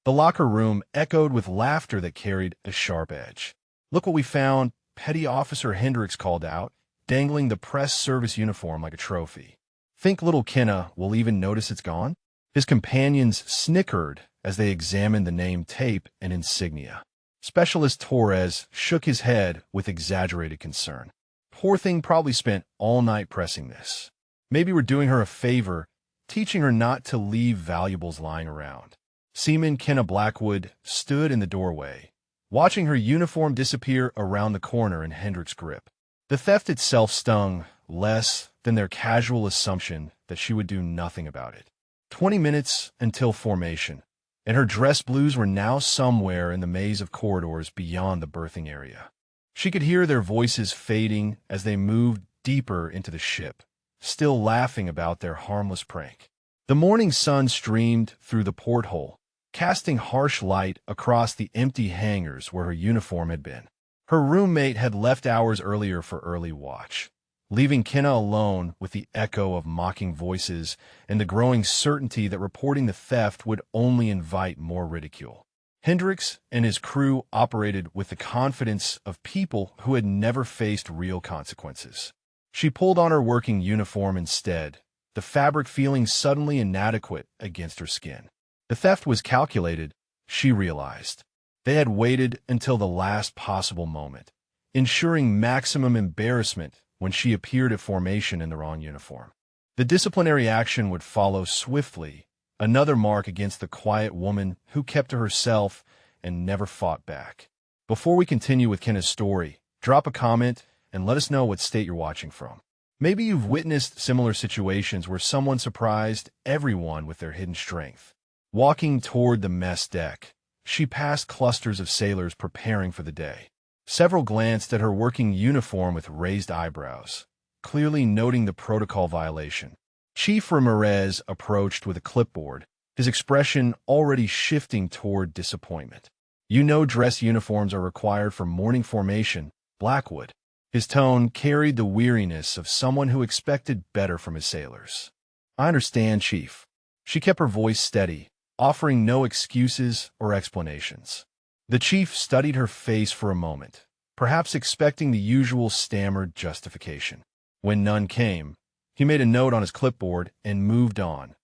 The locker room echoed with laughter that carried a sharp edge. "Look what we found," Petty Officer Hendricks called out, dangling the press service uniform like a trophy. "Think little Kenna will even notice it's gone?" His companions snickered as they examined the name tape and insignia. Specialist Torres shook his head with exaggerated concern. "Poor thing probably spent all night pressing this. Maybe we're doing her a favor, teaching her not to leave valuables lying around." Seaman Kenna Blackwood stood in the doorway, watching her uniform disappear around the corner in Hendricks' grip. The theft itself stung less than their casual assumption that she would do nothing about it. 20 minutes until formation, and her dress blues were now somewhere in the maze of corridors beyond the berthing area. She could hear their voices fading as they moved deeper into the ship, still laughing about their harmless prank. The morning sun streamed through the porthole, casting harsh light across the empty hangars where her uniform had been. Her roommate had left hours earlier for early watch, leaving Kenna alone with the echo of mocking voices and the growing certainty that reporting the theft would only invite more ridicule. Hendricks and his crew operated with the confidence of people who had never faced real consequences. She pulled on her working uniform instead, the fabric feeling suddenly inadequate against her skin. The theft was calculated, she realized. They had waited until the last possible moment, ensuring maximum embarrassment when she appeared at formation in the wrong uniform. The disciplinary action would follow swiftly, another mark against the quiet woman who kept to herself and never fought back. Before we continue with Kenna's story, drop a comment and let us know what state you're watching from. Maybe you've witnessed similar situations where someone surprised everyone with their hidden strength. Walking toward the mess deck, she passed clusters of sailors preparing for the day. Several glanced at her working uniform with raised eyebrows, clearly noting the protocol violation. Chief Ramirez approached with a clipboard, his expression already shifting toward disappointment. "You know dress uniforms are required for morning formation, Blackwood." His tone carried the weariness of someone who expected better from his sailors. "I understand, Chief." She kept her voice steady, offering no excuses or explanations. The chief studied her face for a moment, perhaps expecting the usual stammered justification. When none came, he made a note on his clipboard and moved on,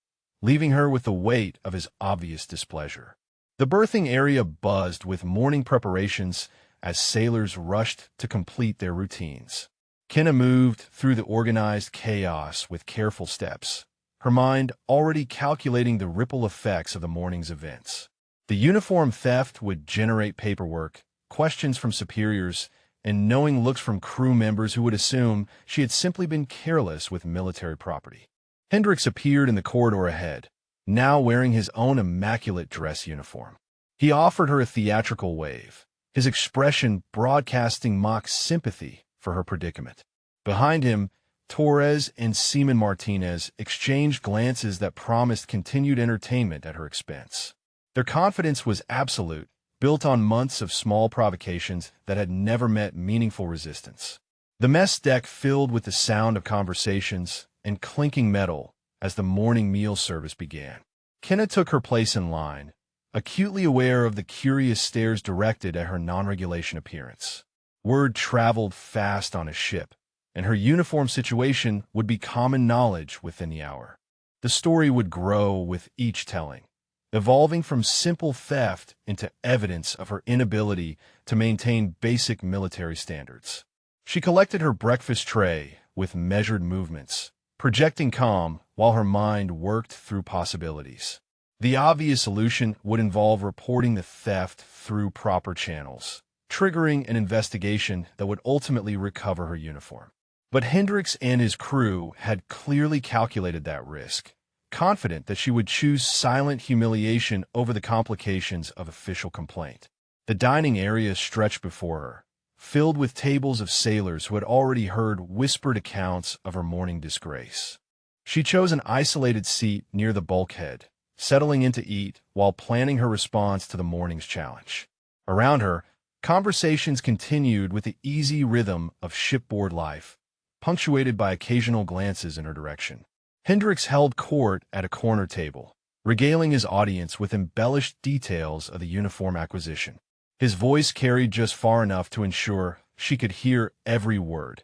leaving her with the weight of his obvious displeasure. The berthing area buzzed with morning preparations as sailors rushed to complete their routines. Kenna moved through the organized chaos with careful steps, her mind already calculating the ripple effects of the morning's events. The uniform theft would generate paperwork, questions from superiors, and knowing looks from crew members who would assume she had simply been careless with military property. Hendricks appeared in the corridor ahead, now wearing his own immaculate dress uniform. He offered her a theatrical wave, his expression broadcasting mock sympathy for her predicament. Behind him, Torres and Seaman Martinez exchanged glances that promised continued entertainment at her expense. Their confidence was absolute, built on months of small provocations that had never met meaningful resistance. The mess deck filled with the sound of conversations and clinking metal as the morning meal service began. Kenna took her place in line, acutely aware of the curious stares directed at her non-regulation appearance. Word traveled fast on a ship, and her uniform situation would be common knowledge within the hour. The story would grow with each telling, evolving from simple theft into evidence of her inability to maintain basic military standards. She collected her breakfast tray with measured movements, projecting calm while her mind worked through possibilities. The obvious solution would involve reporting the theft through proper channels, triggering an investigation that would ultimately recover her uniform. But Hendricks and his crew had clearly calculated that risk, confident that she would choose silent humiliation over the complications of official complaint. The dining area stretched before her, filled with tables of sailors who had already heard whispered accounts of her morning disgrace. She chose an isolated seat near the bulkhead, settling in to eat while planning her response to the morning's challenge. Around her, conversations continued with the easy rhythm of shipboard life, punctuated by occasional glances in her direction. Hendricks held court at a corner table, regaling his audience with embellished details of the uniform acquisition. His voice carried just far enough to ensure she could hear every word,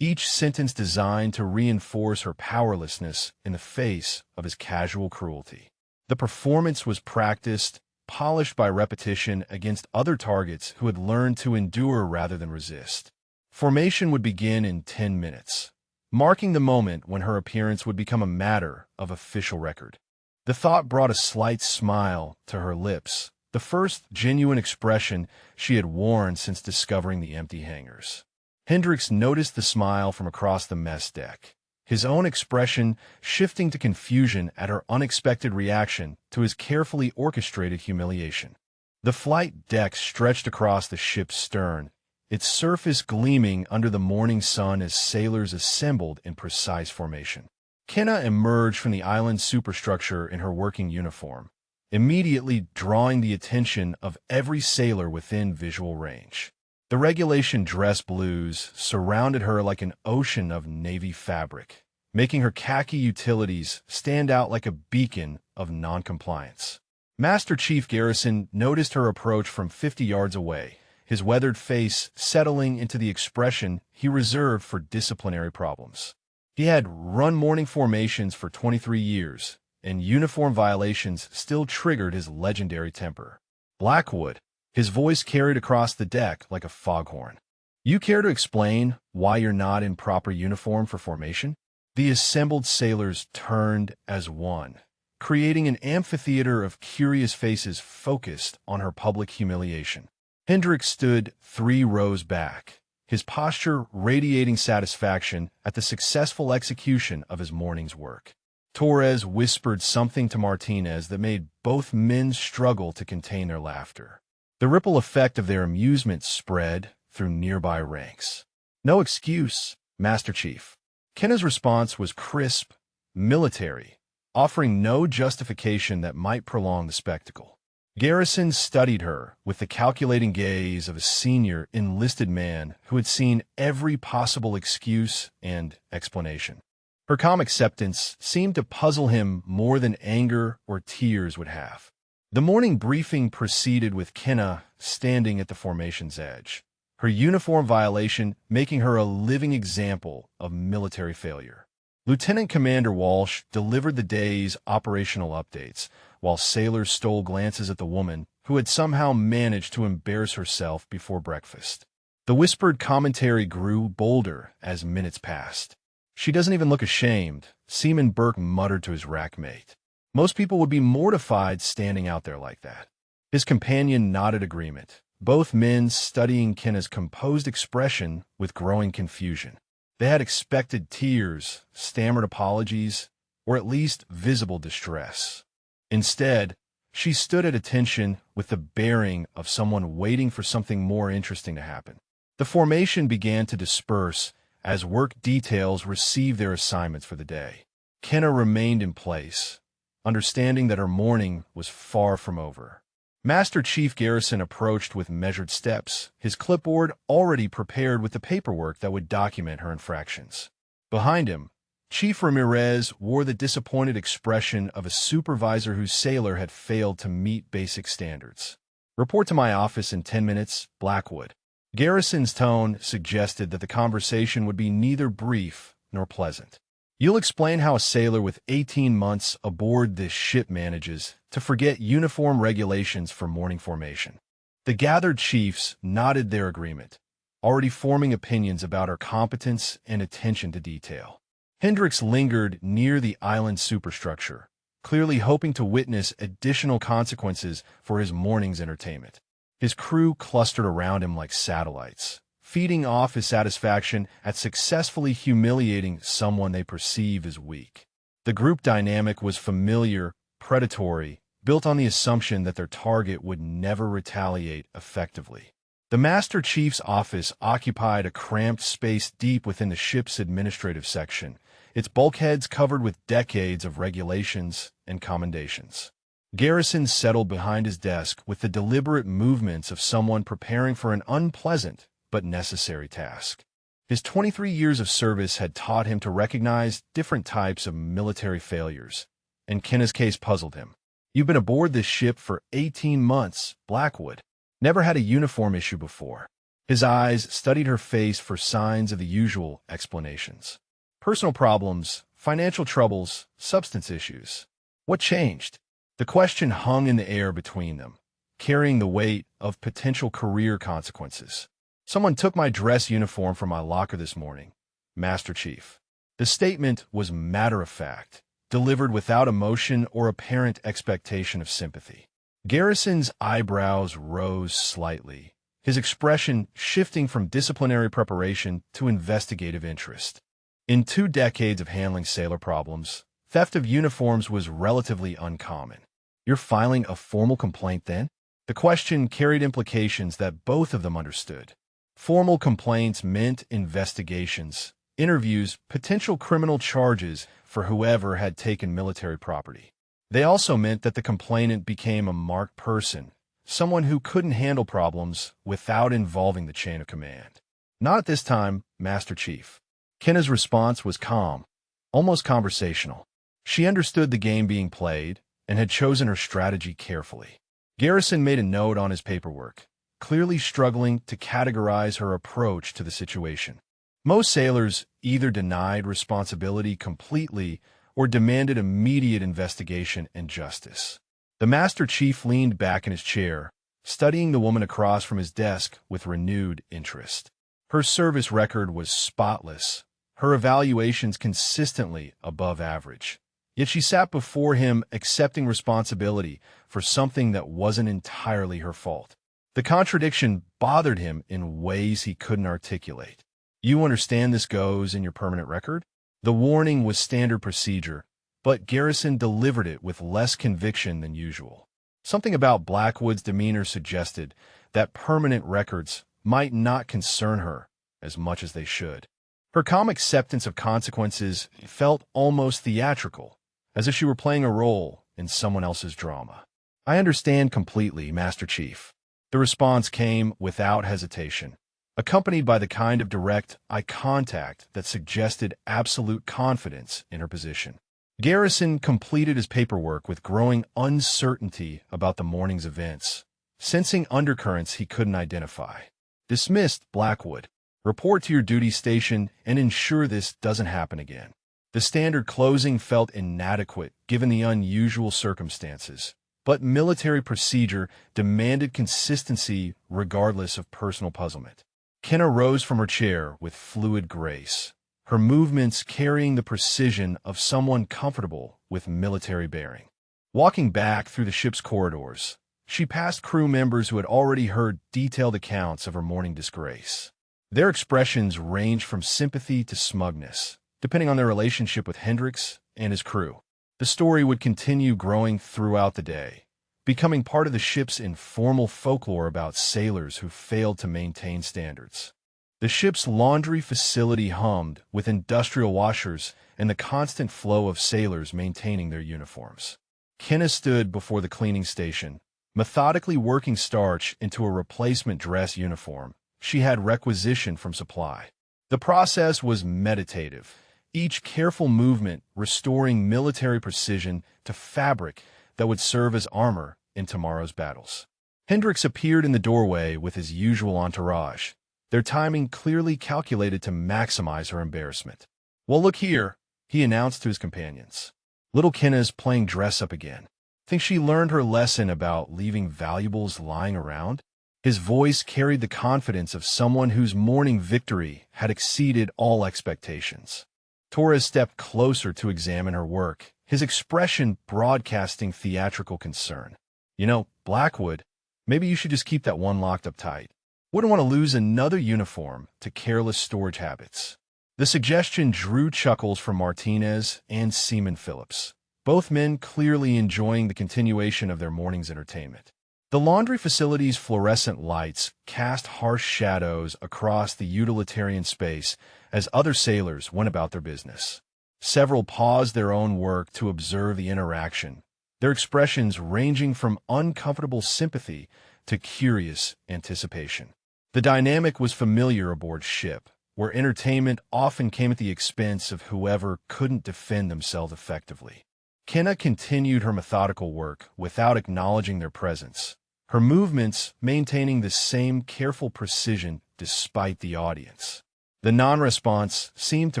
each sentence designed to reinforce her powerlessness in the face of his casual cruelty. The performance was practiced, polished by repetition against other targets who had learned to endure rather than resist. Formation would begin in 10 minutes, marking the moment when her appearance would become a matter of official record. The thought brought a slight smile to her lips, the first genuine expression she had worn since discovering the empty hangars. Hendricks noticed the smile from across the mess deck, his own expression shifting to confusion at her unexpected reaction to his carefully orchestrated humiliation. The flight deck stretched across the ship's stern, its surface gleaming under the morning sun as sailors assembled in precise formation. Kenna emerged from the island superstructure in her working uniform, immediately drawing the attention of every sailor within visual range. The regulation dress blues surrounded her like an ocean of navy fabric, making her khaki utilities stand out like a beacon of noncompliance. Master Chief Garrison noticed her approach from 50 yards away, his weathered face settling into the expression he reserved for disciplinary problems. He had run morning formations for 23 years, and uniform violations still triggered his legendary temper. Blackwood, his voice carried across the deck like a foghorn. You care to explain why you're not in proper uniform for formation? The assembled sailors turned as one, creating an amphitheater of curious faces focused on her public humiliation. Hendricks stood 3 rows back, his posture radiating satisfaction at the successful execution of his morning's work. Torres whispered something to Martinez that made both men struggle to contain their laughter. The ripple effect of their amusement spread through nearby ranks. No excuse, Master Chief. Kenna's response was crisp, military, offering no justification that might prolong the spectacle. Garrison studied her with the calculating gaze of a senior enlisted man who had seen every possible excuse and explanation. Her calm acceptance seemed to puzzle him more than anger or tears would have. The morning briefing proceeded with Kenna standing at the formation's edge, her uniform violation making her a living example of military failure. Lieutenant Commander Walsh delivered the day's operational updates, while sailors stole glances at the woman who had somehow managed to embarrass herself before breakfast. The whispered commentary grew bolder as minutes passed. She doesn't even look ashamed, Seaman Burke muttered to his rackmate. Most people would be mortified standing out there like that. His companion nodded agreement, both men studying Kenna's composed expression with growing confusion. They had expected tears, stammered apologies, or at least visible distress. Instead, she stood at attention with the bearing of someone waiting for something more interesting to happen. The formation began to disperse as work details received their assignments for the day. Kenna remained in place, understanding that her morning was far from over. Master Chief Garrison approached with measured steps, his clipboard already prepared with the paperwork that would document her infractions. Behind him, Chief Ramirez wore the disappointed expression of a supervisor whose sailor had failed to meet basic standards. Report to my office in 10 minutes, Blackwood. Garrison's tone suggested that the conversation would be neither brief nor pleasant. You'll explain how a sailor with 18 months aboard this ship manages to forget uniform regulations for morning formation. The gathered chiefs nodded their agreement, already forming opinions about her competence and attention to detail. Hendricks lingered near the island superstructure, clearly hoping to witness additional consequences for his morning's entertainment. His crew clustered around him like satellites, feeding off his satisfaction at successfully humiliating someone they perceive as weak. The group dynamic was familiar, predatory, built on the assumption that their target would never retaliate effectively. The Master Chief's office occupied a cramped space deep within the ship's administrative section, its bulkheads covered with decades of regulations and commendations. Garrison settled behind his desk with the deliberate movements of someone preparing for an unpleasant but necessary task. His 23 years of service had taught him to recognize different types of military failures, and Kenna's case puzzled him. You've been aboard this ship for 18 months, Blackwood. Never had a uniform issue before. His eyes studied her face for signs of the usual explanations. Personal problems, financial troubles, substance issues. What changed? The question hung in the air between them, carrying the weight of potential career consequences. Someone took my dress uniform from my locker this morning, Master Chief. The statement was matter-of-fact, delivered without emotion or apparent expectation of sympathy. Garrison's eyebrows rose slightly, his expression shifting from disciplinary preparation to investigative interest. In 2 decades of handling sailor problems, theft of uniforms was relatively uncommon. You're filing a formal complaint then? The question carried implications that both of them understood. Formal complaints meant investigations, interviews, potential criminal charges for whoever had taken military property. They also meant that the complainant became a marked person, someone who couldn't handle problems without involving the chain of command. Not at this time, Master Chief. Kenna's response was calm, almost conversational. She understood the game being played and had chosen her strategy carefully. Garrison made a note on his paperwork, clearly struggling to categorize her approach to the situation. Most sailors either denied responsibility completely or demanded immediate investigation and justice. The Master Chief leaned back in his chair, studying the woman across from his desk with renewed interest. Her service record was spotless, her evaluations consistently above average. Yet she sat before him accepting responsibility for something that wasn't entirely her fault. The contradiction bothered him in ways he couldn't articulate. You understand this goes in your permanent record? The warning was standard procedure, but Garrison delivered it with less conviction than usual. Something about Blackwood's demeanor suggested that permanent records might not concern her as much as they should. Her calm acceptance of consequences felt almost theatrical, as if she were playing a role in someone else's drama. I understand completely, Master Chief. The response came without hesitation, accompanied by the kind of direct eye contact that suggested absolute confidence in her position. Garrison completed his paperwork with growing uncertainty about the morning's events, sensing undercurrents he couldn't identify. Dismissed, Blackwood. Report to your duty station and ensure this doesn't happen again. The standard closing felt inadequate given the unusual circumstances, but military procedure demanded consistency regardless of personal puzzlement. Kenna rose from her chair with fluid grace, her movements carrying the precision of someone comfortable with military bearing. Walking back through the ship's corridors, she passed crew members who had already heard detailed accounts of her morning disgrace. Their expressions ranged from sympathy to smugness, depending on their relationship with Hendricks and his crew. The story would continue growing throughout the day, becoming part of the ship's informal folklore about sailors who failed to maintain standards. The ship's laundry facility hummed with industrial washers and the constant flow of sailors maintaining their uniforms. Kenna stood before the cleaning station, methodically working starch into a replacement dress uniform she had requisitioned from supply. The process was meditative, each careful movement restoring military precision to fabric that would serve as armor in tomorrow's battles. Hendricks appeared in the doorway with his usual entourage, their timing clearly calculated to maximize her embarrassment. "Well, look here," he announced to his companions. "Little Kenna's playing dress-up again. Think she learned her lesson about leaving valuables lying around?" His voice carried the confidence of someone whose morning victory had exceeded all expectations. Torres stepped closer to examine her work, his expression broadcasting theatrical concern. "You know, Blackwood, maybe you should just keep that one locked up tight. Wouldn't want to lose another uniform to careless storage habits." The suggestion drew chuckles from Martinez and Seaman Phillips, both men clearly enjoying the continuation of their morning's entertainment. The laundry facility's fluorescent lights cast harsh shadows across the utilitarian space as other sailors went about their business. Several paused their own work to observe the interaction, their expressions ranging from uncomfortable sympathy to curious anticipation. The dynamic was familiar aboard ship, where entertainment often came at the expense of whoever couldn't defend themselves effectively. Kenna continued her methodical work without acknowledging their presence, her movements maintaining the same careful precision despite the audience. The non-response seemed to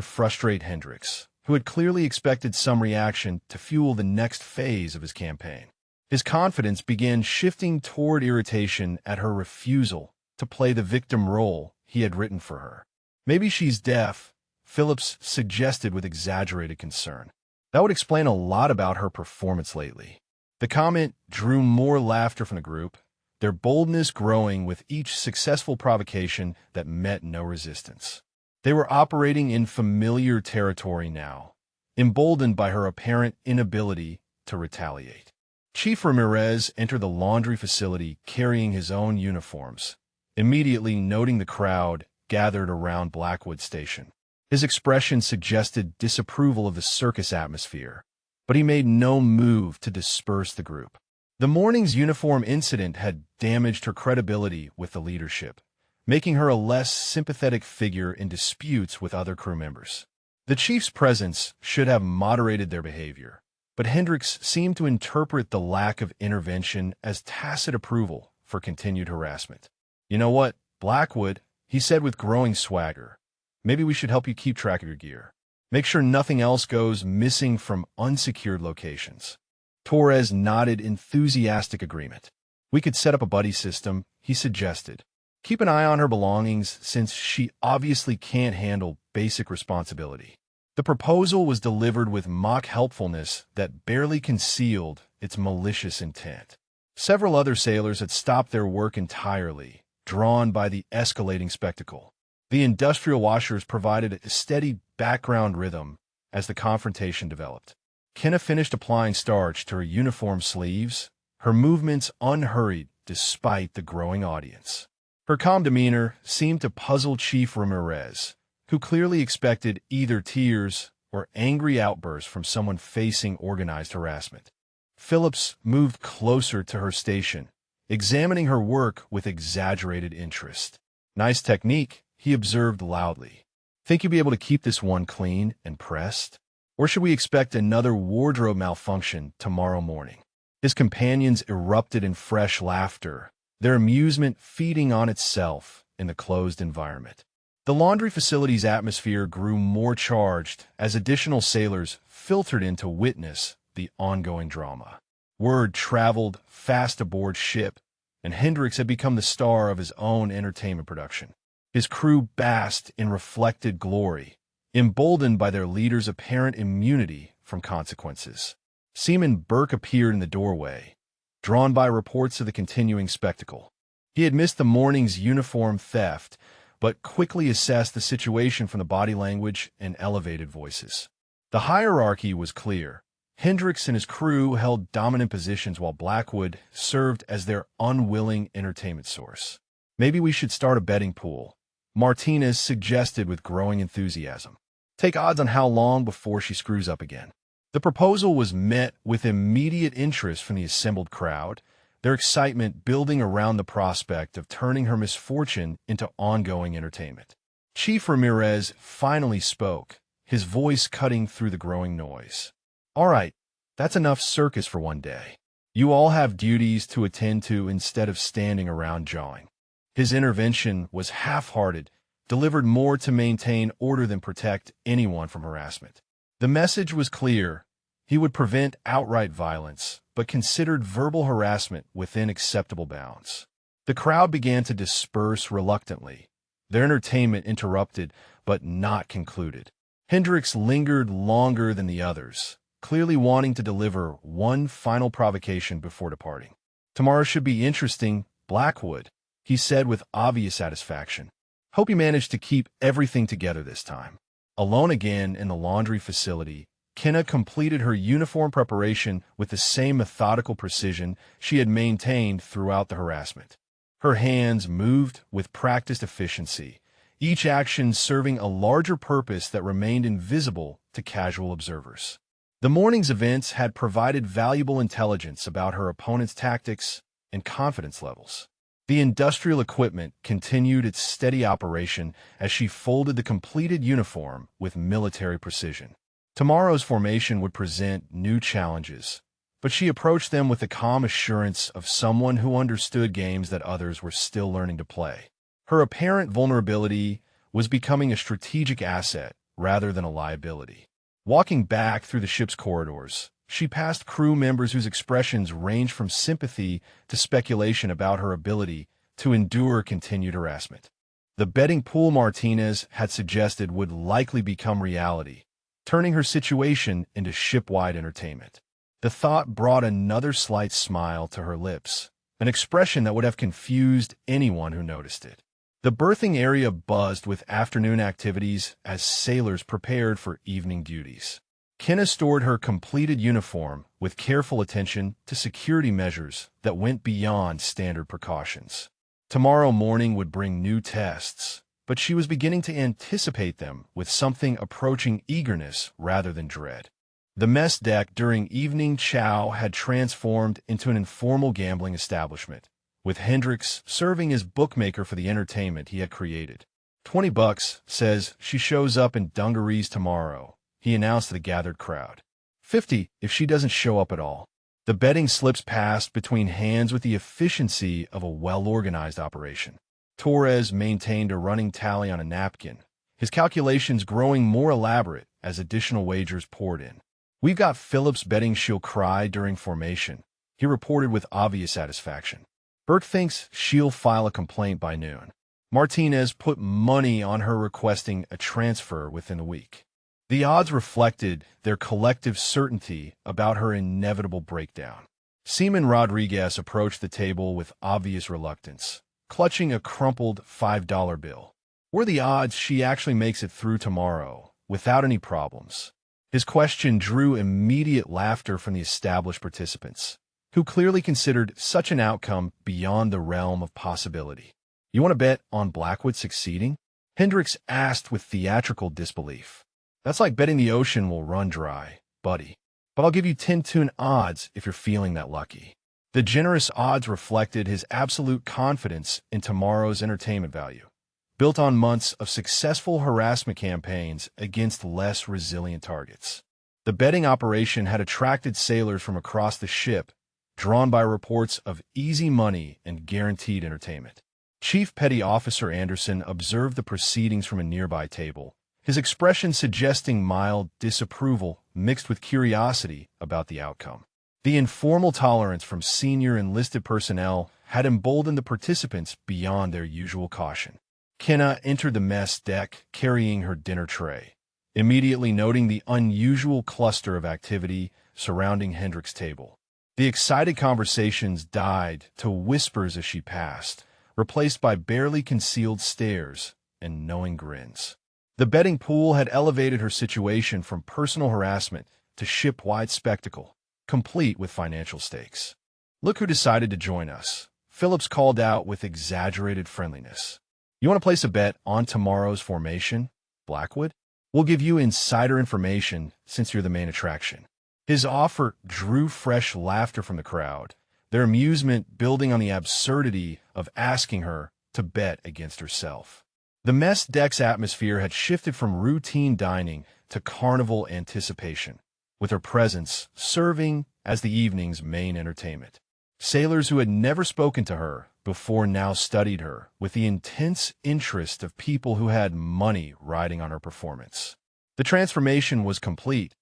frustrate Hendricks, who had clearly expected some reaction to fuel the next phase of his campaign. His confidence began shifting toward irritation at her refusal to play the victim role he had written for her. "Maybe she's deaf," Phillips suggested with exaggerated concern. That would explain a lot about her performance lately. The comment drew more laughter from the group, their boldness growing with each successful provocation that met no resistance. They were operating in familiar territory now, emboldened by her apparent inability to retaliate. Chief Ramirez entered the laundry facility carrying his own uniforms, immediately noting the crowd gathered around Blackwood Station. His expression suggested disapproval of the circus atmosphere, but he made no move to disperse the group. The morning's uniform incident had damaged her credibility with the leadership, making her a less sympathetic figure in disputes with other crew members. The chief's presence should have moderated their behavior, but Hendricks seemed to interpret the lack of intervention as tacit approval for continued harassment. "You know what, Blackwood," he said with growing swagger, "maybe we should help you keep track of your gear. Make sure nothing else goes missing from unsecured locations." Torres nodded enthusiastic agreement. "We could set up a buddy system," he suggested. "Keep an eye on her belongings since she obviously can't handle basic responsibility." The proposal was delivered with mock helpfulness that barely concealed its malicious intent. Several other sailors had stopped their work entirely, drawn by the escalating spectacle. The industrial washers provided a steady background rhythm as the confrontation developed. Kenna finished applying starch to her uniform sleeves, her movements unhurried despite the growing audience. Her calm demeanor seemed to puzzle Chief Ramirez, who clearly expected either tears or angry outbursts from someone facing organized harassment. Phillips moved closer to her station, examining her work with exaggerated interest. "Nice technique," he observed loudly. "Think you'll be able to keep this one clean and pressed? Or should we expect another wardrobe malfunction tomorrow morning?" His companions erupted in fresh laughter, their amusement feeding on itself in the closed environment. The laundry facility's atmosphere grew more charged as additional sailors filtered in to witness the ongoing drama. Word traveled fast aboard ship, and Hendricks had become the star of his own entertainment production. His crew basked in reflected glory, emboldened by their leader's apparent immunity from consequences. Seaman Burke appeared in the doorway, drawn by reports of the continuing spectacle. He had missed the morning's uniform theft, but quickly assessed the situation from the body language and elevated voices. The hierarchy was clear. Hendricks and his crew held dominant positions while Blackwood served as their unwilling entertainment source. "Maybe we should start a betting pool," Martinez suggested with growing enthusiasm. "Take odds on how long before she screws up again." The proposal was met with immediate interest from the assembled crowd, their excitement building around the prospect of turning her misfortune into ongoing entertainment. Chief Ramirez finally spoke, his voice cutting through the growing noise. "All right, that's enough circus for one day. You all have duties to attend to instead of standing around jawing." His intervention was half-hearted, delivered more to maintain order than protect anyone from harassment. The message was clear. He would prevent outright violence, but considered verbal harassment within acceptable bounds. The crowd began to disperse reluctantly, their entertainment interrupted but not concluded. Hendricks lingered longer than the others, clearly wanting to deliver one final provocation before departing. "Tomorrow should be interesting, Blackwood," he said with obvious satisfaction. "Hope you managed to keep everything together this time." Alone again in the laundry facility, Kenna completed her uniform preparation with the same methodical precision she had maintained throughout the harassment. Her hands moved with practiced efficiency, each action serving a larger purpose that remained invisible to casual observers. The morning's events had provided valuable intelligence about her opponent's tactics and confidence levels. The industrial equipment continued its steady operation as she folded the completed uniform with military precision. Tomorrow's formation would present new challenges, but she approached them with the calm assurance of someone who understood games that others were still learning to play. Her apparent vulnerability was becoming a strategic asset rather than a liability. Walking back through the ship's corridors, she passed crew members whose expressions ranged from sympathy to speculation about her ability to endure continued harassment. The betting pool Martinez had suggested would likely become reality, turning her situation into ship-wide entertainment. The thought brought another slight smile to her lips, an expression that would have confused anyone who noticed it. The berthing area buzzed with afternoon activities as sailors prepared for evening duties. Kenna stored her completed uniform with careful attention to security measures that went beyond standard precautions. Tomorrow morning would bring new tests, but she was beginning to anticipate them with something approaching eagerness rather than dread. The mess deck during evening chow had transformed into an informal gambling establishment, with Hendricks serving as bookmaker for the entertainment he had created. $20, says she shows up in dungarees tomorrow, he announced to the gathered crowd. $50 if she doesn't show up at all. The betting slips passed between hands with the efficiency of a well-organized operation. Torres maintained a running tally on a napkin, his calculations growing more elaborate as additional wagers poured in. "We've got Phillips betting she'll cry during formation," he reported with obvious satisfaction. "Bert thinks she'll file a complaint by noon." Martinez put money on her requesting a transfer within a week. The odds reflected their collective certainty about her inevitable breakdown. Seaman Rodriguez approached the table with obvious reluctance, clutching a crumpled $5 bill. "What are the odds she actually makes it through tomorrow, without any problems?" His question drew immediate laughter from the established participants, who clearly considered such an outcome beyond the realm of possibility. "You want to bet on Blackwood succeeding?" Hendricks asked with theatrical disbelief. "That's like betting the ocean will run dry, buddy. But I'll give you 10-to-1 odds if you're feeling that lucky." The generous odds reflected his absolute confidence in tomorrow's entertainment value, built on months of successful harassment campaigns against less resilient targets. The betting operation had attracted sailors from across the ship, drawn by reports of easy money and guaranteed entertainment. Chief Petty Officer Anderson observed the proceedings from a nearby table, his expression suggesting mild disapproval mixed with curiosity about the outcome. The informal tolerance from senior enlisted personnel had emboldened the participants beyond their usual caution. Kenna entered the mess deck carrying her dinner tray, immediately noting the unusual cluster of activity surrounding Hendricks' table. The excited conversations died to whispers as she passed, replaced by barely concealed stares and knowing grins. The betting pool had elevated her situation from personal harassment to ship-wide spectacle, complete with financial stakes. "Look who decided to join us," Phillips called out with exaggerated friendliness. "You want to place a bet on tomorrow's formation, Blackwood? We'll give you insider information since you're the main attraction." His offer drew fresh laughter from the crowd, their amusement building on the absurdity of asking her to bet against herself. The mess deck's atmosphere had shifted from routine dining to carnival anticipation, with her presence serving as the evening's main entertainment. Sailors who had never spoken to her before now studied her with the intense interest of people who had money riding on her performance. The transformation was complete.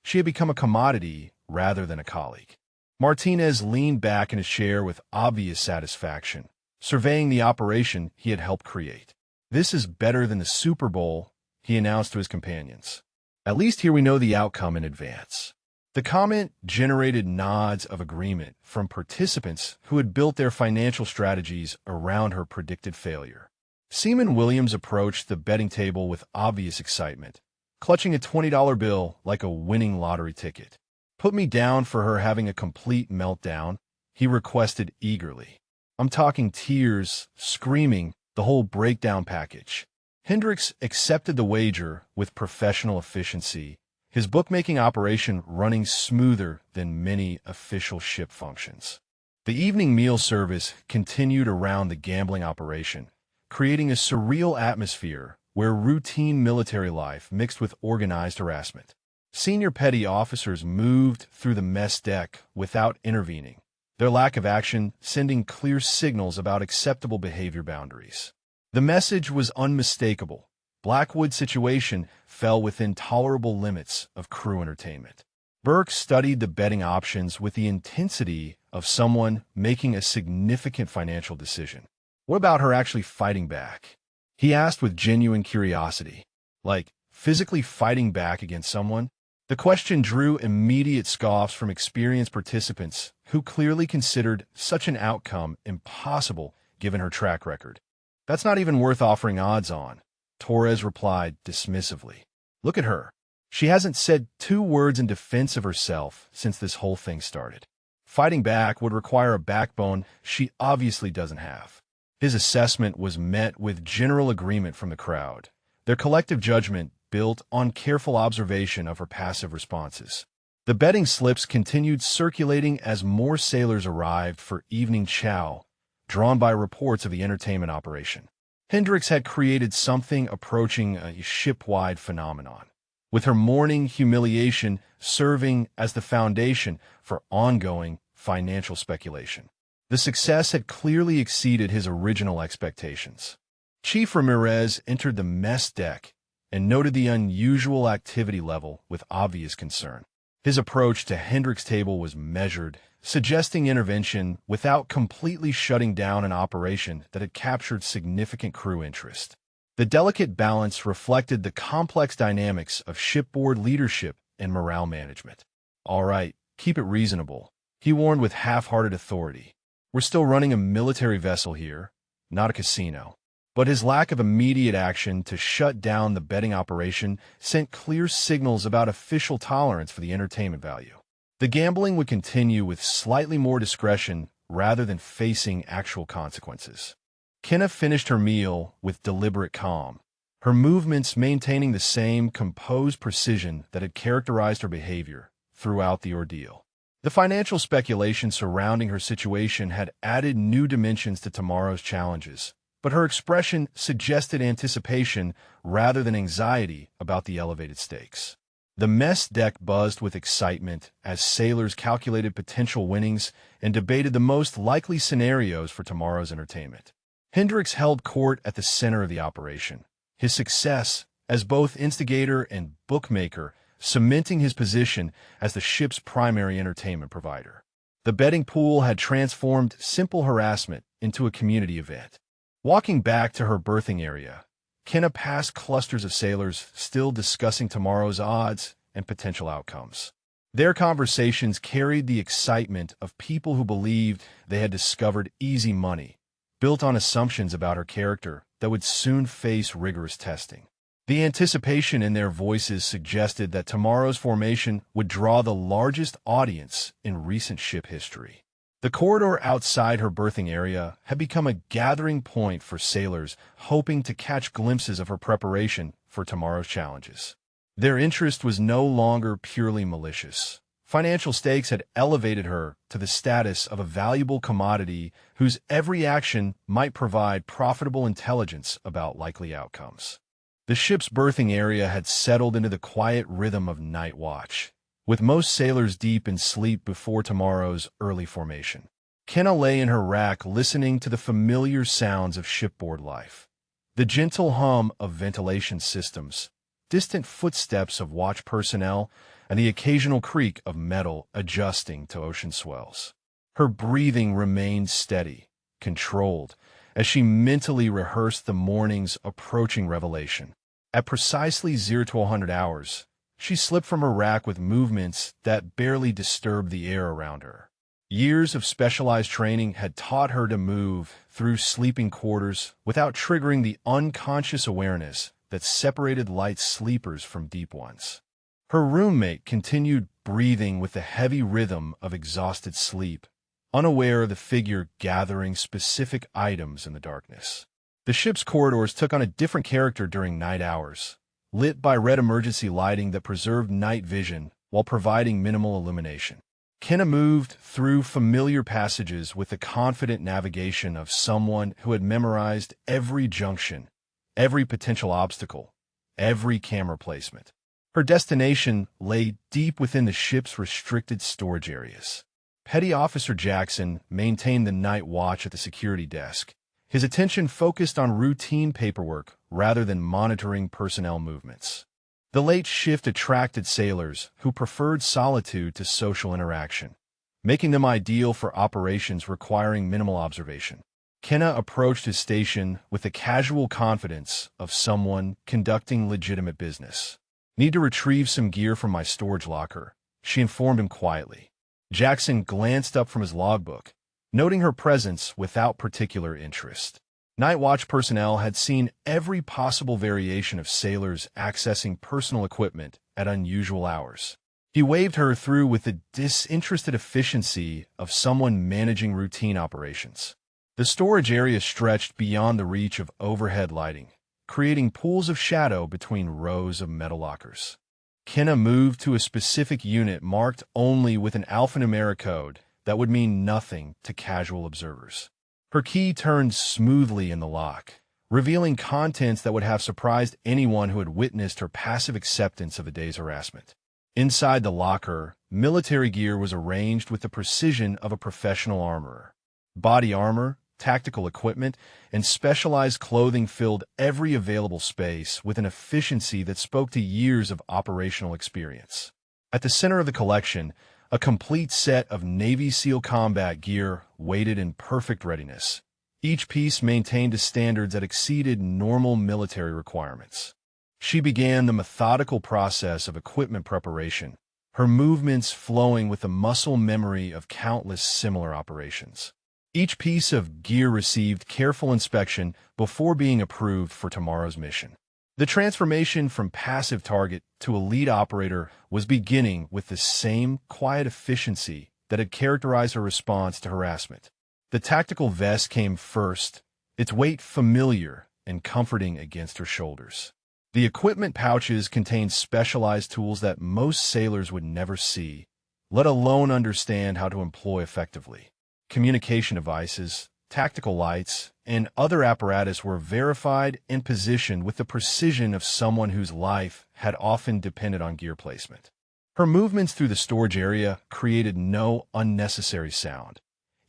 She had become a commodity rather than a colleague. Martinez leaned back in his chair with obvious satisfaction, surveying the operation he had helped create. "This is better than the Super Bowl," he announced to his companions. "At least here we know the outcome in advance." The comment generated nods of agreement from participants who had built their financial strategies around her predicted failure. Seaman Williams approached the betting table with obvious excitement, clutching a $20 bill like a winning lottery ticket. "Put me down for her having a complete meltdown," he requested eagerly. "I'm talking tears, screaming, the whole breakdown package." Hendricks accepted the wager with professional efficiency, his bookmaking operation running smoother than many official ship functions. The evening meal service continued around the gambling operation, creating a surreal atmosphere where routine military life mixed with organized harassment. Senior petty officers moved through the mess deck without intervening, their lack of action sending clear signals about acceptable behavior boundaries. The message was unmistakable. Blackwood's situation fell within tolerable limits of crew entertainment. Burke studied the betting options with the intensity of someone making a significant financial decision. What about her actually fighting back? He asked with genuine curiosity. Like, physically fighting back against someone? The question drew immediate scoffs from experienced participants who clearly considered such an outcome impossible given her track record. That's not even worth offering odds on, Torres replied dismissively. Look at her. She hasn't said 2 words in defense of herself since this whole thing started. Fighting back would require a backbone she obviously doesn't have. His assessment was met with general agreement from the crowd, their collective judgment built on careful observation of her passive responses. The betting slips continued circulating as more sailors arrived for evening chow, drawn by reports of the entertainment operation. Hendricks had created something approaching a ship-wide phenomenon, with her morning humiliation serving as the foundation for ongoing financial speculation. The success had clearly exceeded his original expectations. Chief Ramirez entered the mess deck and noted the unusual activity level with obvious concern. His approach to Hendricks' table was measured, suggesting intervention without completely shutting down an operation that had captured significant crew interest. The delicate balance reflected the complex dynamics of shipboard leadership and morale management. All right, keep it reasonable, he warned with half-hearted authority. We're still running a military vessel here, not a casino. But his lack of immediate action to shut down the betting operation sent clear signals about official tolerance for the entertainment value. The gambling would continue with slightly more discretion rather than facing actual consequences. Kenna finished her meal with deliberate calm, her movements maintaining the same composed precision that had characterized her behavior throughout the ordeal. The financial speculation surrounding her situation had added new dimensions to tomorrow's challenges, but her expression suggested anticipation rather than anxiety about the elevated stakes. The mess deck buzzed with excitement as sailors calculated potential winnings and debated the most likely scenarios for tomorrow's entertainment. Hendricks held court at the center of the operation, his success as both instigator and bookmaker cementing his position as the ship's primary entertainment provider. The betting pool had transformed simple harassment into a community event. Walking back to her berthing area, Kenna passed clusters of sailors still discussing tomorrow's odds and potential outcomes. Their conversations carried the excitement of people who believed they had discovered easy money, built on assumptions about her character that would soon face rigorous testing. The anticipation in their voices suggested that tomorrow's formation would draw the largest audience in recent ship history. The corridor outside her berthing area had become a gathering point for sailors hoping to catch glimpses of her preparation for tomorrow's challenges. Their interest was no longer purely malicious. Financial stakes had elevated her to the status of a valuable commodity whose every action might provide profitable intelligence about likely outcomes. The ship's berthing area had settled into the quiet rhythm of night watch, with most sailors deep in sleep before tomorrow's early formation. Kenna lay in her rack listening to the familiar sounds of shipboard life. The gentle hum of ventilation systems, distant footsteps of watch personnel, and the occasional creak of metal adjusting to ocean swells. Her breathing remained steady, controlled, as she mentally rehearsed the morning's approaching revelation. At precisely 0 to 100 hours, she slipped from her rack with movements that barely disturbed the air around her. Years of specialized training had taught her to move through sleeping quarters without triggering the unconscious awareness that separated light sleepers from deep ones. Her roommate continued breathing with the heavy rhythm of exhausted sleep, unaware of the figure gathering specific items in the darkness. The ship's corridors took on a different character during night hours, lit by red emergency lighting that preserved night vision while providing minimal illumination. Kenna moved through familiar passages with the confident navigation of someone who had memorized every junction, every potential obstacle, every camera placement. Her destination lay deep within the ship's restricted storage areas. Petty Officer Jackson maintained the night watch at the security desk, his attention focused on routine paperwork rather than monitoring personnel movements. The late shift attracted sailors who preferred solitude to social interaction, making them ideal for operations requiring minimal observation. Kenna approached his station with the casual confidence of someone conducting legitimate business. "Need to retrieve some gear from my storage locker," she informed him quietly. Jackson glanced up from his logbook, noting her presence without particular interest. Night watch personnel had seen every possible variation of sailors accessing personal equipment at unusual hours. He waved her through with the disinterested efficiency of someone managing routine operations. The storage area stretched beyond the reach of overhead lighting, creating pools of shadow between rows of metal lockers. Kenna moved to a specific unit marked only with an alphanumeric code that would mean nothing to casual observers. Her key turned smoothly in the lock, revealing contents that would have surprised anyone who had witnessed her passive acceptance of the day's harassment. Inside the locker, military gear was arranged with the precision of a professional armorer. Body armor, tactical equipment, and specialized clothing filled every available space with an efficiency that spoke to years of operational experience. At the center of the collection, a complete set of Navy SEAL combat gear waited in perfect readiness. Each piece maintained to standards that exceeded normal military requirements. She began the methodical process of equipment preparation, her movements flowing with the muscle memory of countless similar operations. Each piece of gear received careful inspection before being approved for tomorrow's mission. The transformation from passive target to elite operator was beginning with the same quiet efficiency that had characterized her response to harassment. The tactical vest came first, its weight familiar and comforting against her shoulders. The equipment pouches contained specialized tools that most sailors would never see, let alone understand how to employ effectively. Communication devices, tactical lights, and other apparatus were verified and positioned with the precision of someone whose life had often depended on gear placement. Her movements through the storage area created no unnecessary sound,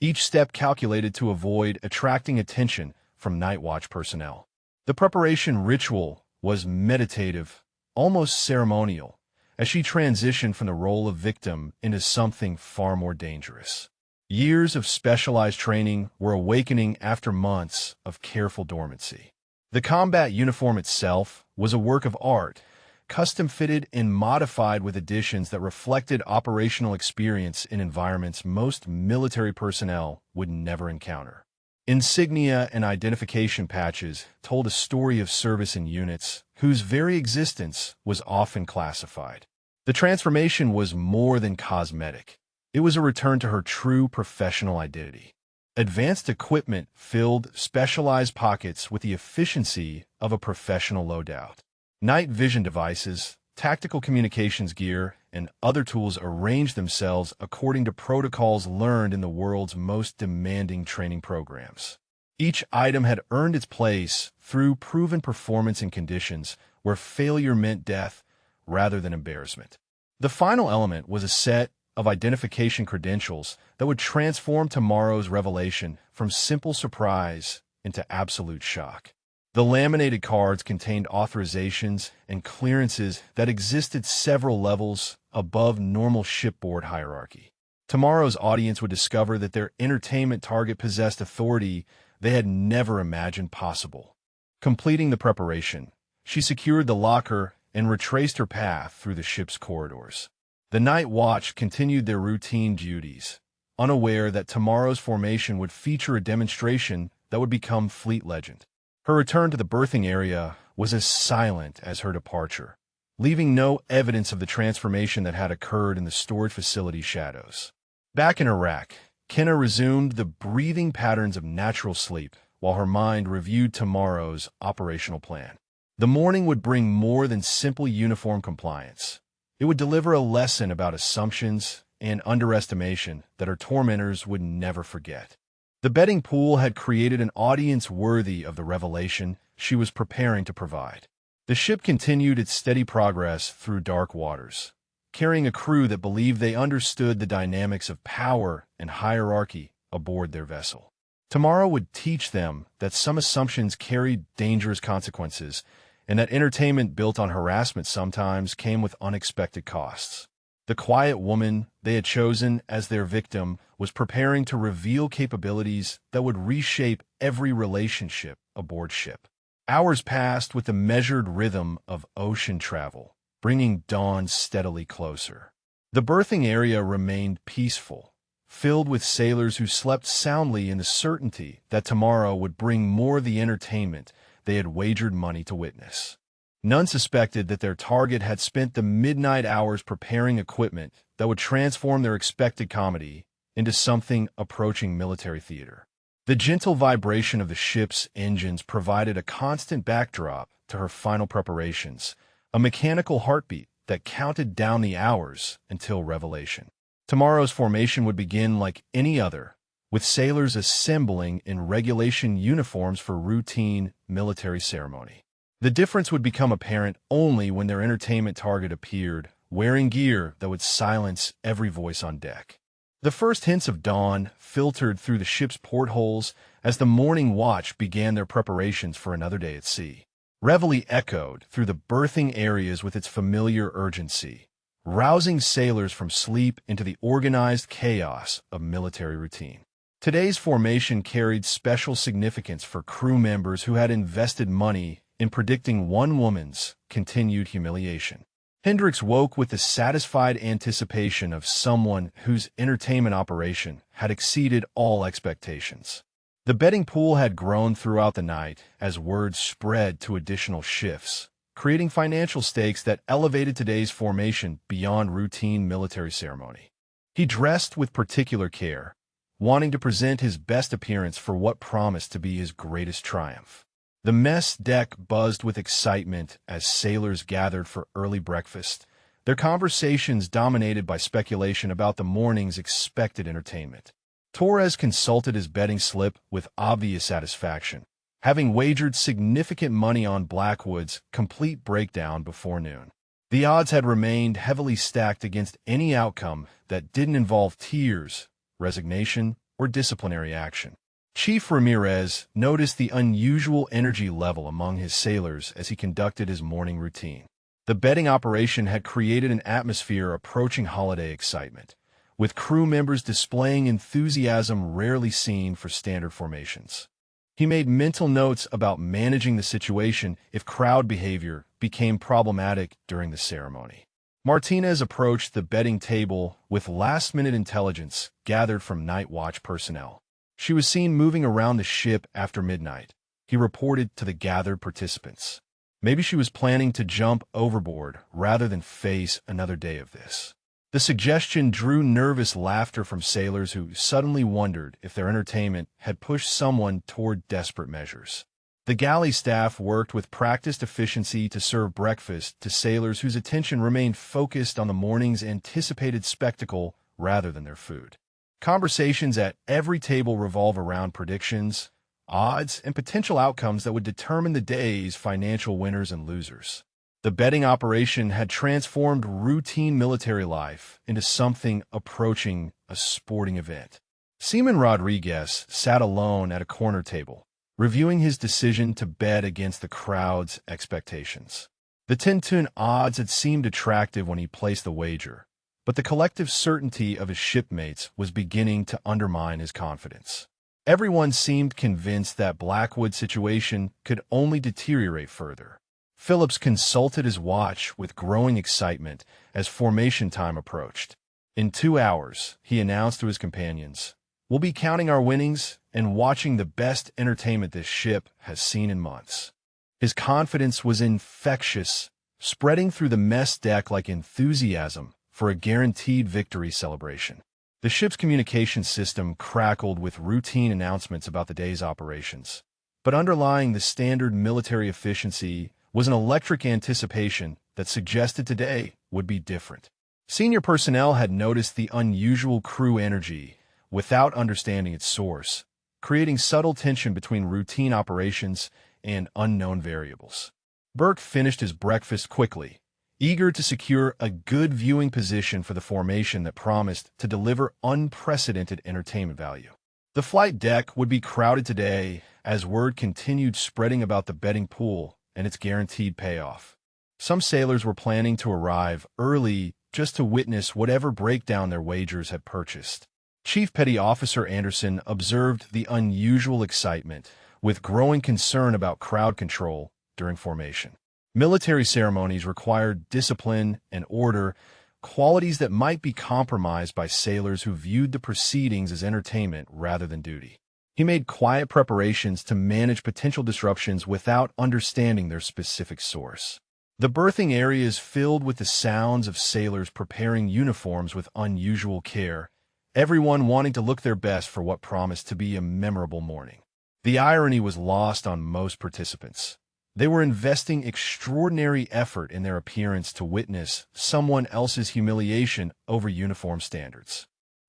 each step calculated to avoid attracting attention from night watch personnel. The preparation ritual was meditative, almost ceremonial, as she transitioned from the role of victim into something far more dangerous. Years of specialized training were awakening after months of careful dormancy. The combat uniform itself was a work of art, custom-fitted and modified with additions that reflected operational experience in environments most military personnel would never encounter. Insignia and identification patches told a story of service in units whose very existence was often classified. The transformation was more than cosmetic. It was a return to her true professional identity. Advanced equipment filled specialized pockets with the efficiency of a professional loadout. Night vision devices, tactical communications gear, and other tools arranged themselves according to protocols learned in the world's most demanding training programs. Each item had earned its place through proven performance in conditions where failure meant death rather than embarrassment. The final element was a set of identification credentials that would transform tomorrow's revelation from simple surprise into absolute shock. The laminated cards contained authorizations and clearances that existed several levels above normal shipboard hierarchy. Tomorrow's audience would discover that their entertainment target possessed authority they had never imagined possible. Completing the preparation, she secured the locker and retraced her path through the ship's corridors. The night watch continued their routine duties, unaware that tomorrow's formation would feature a demonstration that would become fleet legend. Her return to the berthing area was as silent as her departure, leaving no evidence of the transformation that had occurred in the storage facility shadows. Back in Iraq, Kenna resumed the breathing patterns of natural sleep while her mind reviewed tomorrow's operational plan. The morning would bring more than simple uniform compliance. It would deliver a lesson about assumptions and underestimation that her tormentors would never forget. The betting pool had created an audience worthy of the revelation she was preparing to provide. The ship continued its steady progress through dark waters, carrying a crew that believed they understood the dynamics of power and hierarchy aboard their vessel. Tomorrow would teach them that some assumptions carried dangerous consequences, and that entertainment built on harassment sometimes came with unexpected costs. The quiet woman they had chosen as their victim was preparing to reveal capabilities that would reshape every relationship aboard ship. Hours passed with the measured rhythm of ocean travel, bringing dawn steadily closer. The berthing area remained peaceful, filled with sailors who slept soundly in the certainty that tomorrow would bring more of the entertainment they had wagered money to witness. None suspected that their target had spent the midnight hours preparing equipment that would transform their expected comedy into something approaching military theater. The gentle vibration of the ship's engines provided a constant backdrop to her final preparations, a mechanical heartbeat that counted down the hours until revelation. Tomorrow's formation would begin like any other, with sailors assembling in regulation uniforms for routine military ceremony. The difference would become apparent only when their entertainment target appeared, wearing gear that would silence every voice on deck. The first hints of dawn filtered through the ship's portholes as the morning watch began their preparations for another day at sea. Reveille echoed through the berthing areas with its familiar urgency, rousing sailors from sleep into the organized chaos of military routine. Today's formation carried special significance for crew members who had invested money in predicting one woman's continued humiliation. Hendricks woke with the satisfied anticipation of someone whose entertainment operation had exceeded all expectations. The betting pool had grown throughout the night as word spread to additional shifts, creating financial stakes that elevated today's formation beyond routine military ceremony. He dressed with particular care, wanting to present his best appearance for what promised to be his greatest triumph. The mess deck buzzed with excitement as sailors gathered for early breakfast, their conversations dominated by speculation about the morning's expected entertainment. Torres consulted his betting slip with obvious satisfaction, having wagered significant money on Blackwood's complete breakdown before noon. The odds had remained heavily stacked against any outcome that didn't involve tears, resignation, or disciplinary action. Chief Ramirez noticed the unusual energy level among his sailors as he conducted his morning routine. The betting operation had created an atmosphere approaching holiday excitement, with crew members displaying enthusiasm rarely seen for standard formations. He made mental notes about managing the situation if crowd behavior became problematic during the ceremony. Martinez approached the betting table with last-minute intelligence gathered from night watch personnel. She was seen moving around the ship after midnight, he reported to the gathered participants. Maybe she was planning to jump overboard rather than face another day of this. The suggestion drew nervous laughter from sailors who suddenly wondered if their entertainment had pushed someone toward desperate measures. The galley staff worked with practiced efficiency to serve breakfast to sailors whose attention remained focused on the morning's anticipated spectacle rather than their food. Conversations at every table revolve around predictions, odds, and potential outcomes that would determine the day's financial winners and losers. The betting operation had transformed routine military life into something approaching a sporting event. Seaman Rodriguez sat alone at a corner table, reviewing his decision to bet against the crowd's expectations. The 10-to-1 odds had seemed attractive when he placed the wager, but the collective certainty of his shipmates was beginning to undermine his confidence. Everyone seemed convinced that Blackwood's situation could only deteriorate further. Phillips consulted his watch with growing excitement as formation time approached. In 2 hours, he announced to his companions, "We'll be counting our winnings and watching the best entertainment this ship has seen in months." His confidence was infectious, spreading through the mess deck like enthusiasm for a guaranteed victory celebration. The ship's communication system crackled with routine announcements about the day's operations, but underlying the standard military efficiency was an electric anticipation that suggested today would be different. Senior personnel had noticed the unusual crew energy without understanding its source, creating subtle tension between routine operations and unknown variables. Burke finished his breakfast quickly, eager to secure a good viewing position for the formation that promised to deliver unprecedented entertainment value. The flight deck would be crowded today as word continued spreading about the betting pool and its guaranteed payoff. Some sailors were planning to arrive early just to witness whatever breakdown their wagers had purchased. Chief Petty Officer Anderson observed the unusual excitement with growing concern about crowd control during formation. Military ceremonies required discipline and order, qualities that might be compromised by sailors who viewed the proceedings as entertainment rather than duty. He made quiet preparations to manage potential disruptions without understanding their specific source. The berthing area is filled with the sounds of sailors preparing uniforms with unusual care, everyone wanting to look their best for what promised to be a memorable morning. The irony was lost on most participants. They were investing extraordinary effort in their appearance to witness someone else's humiliation over uniform standards.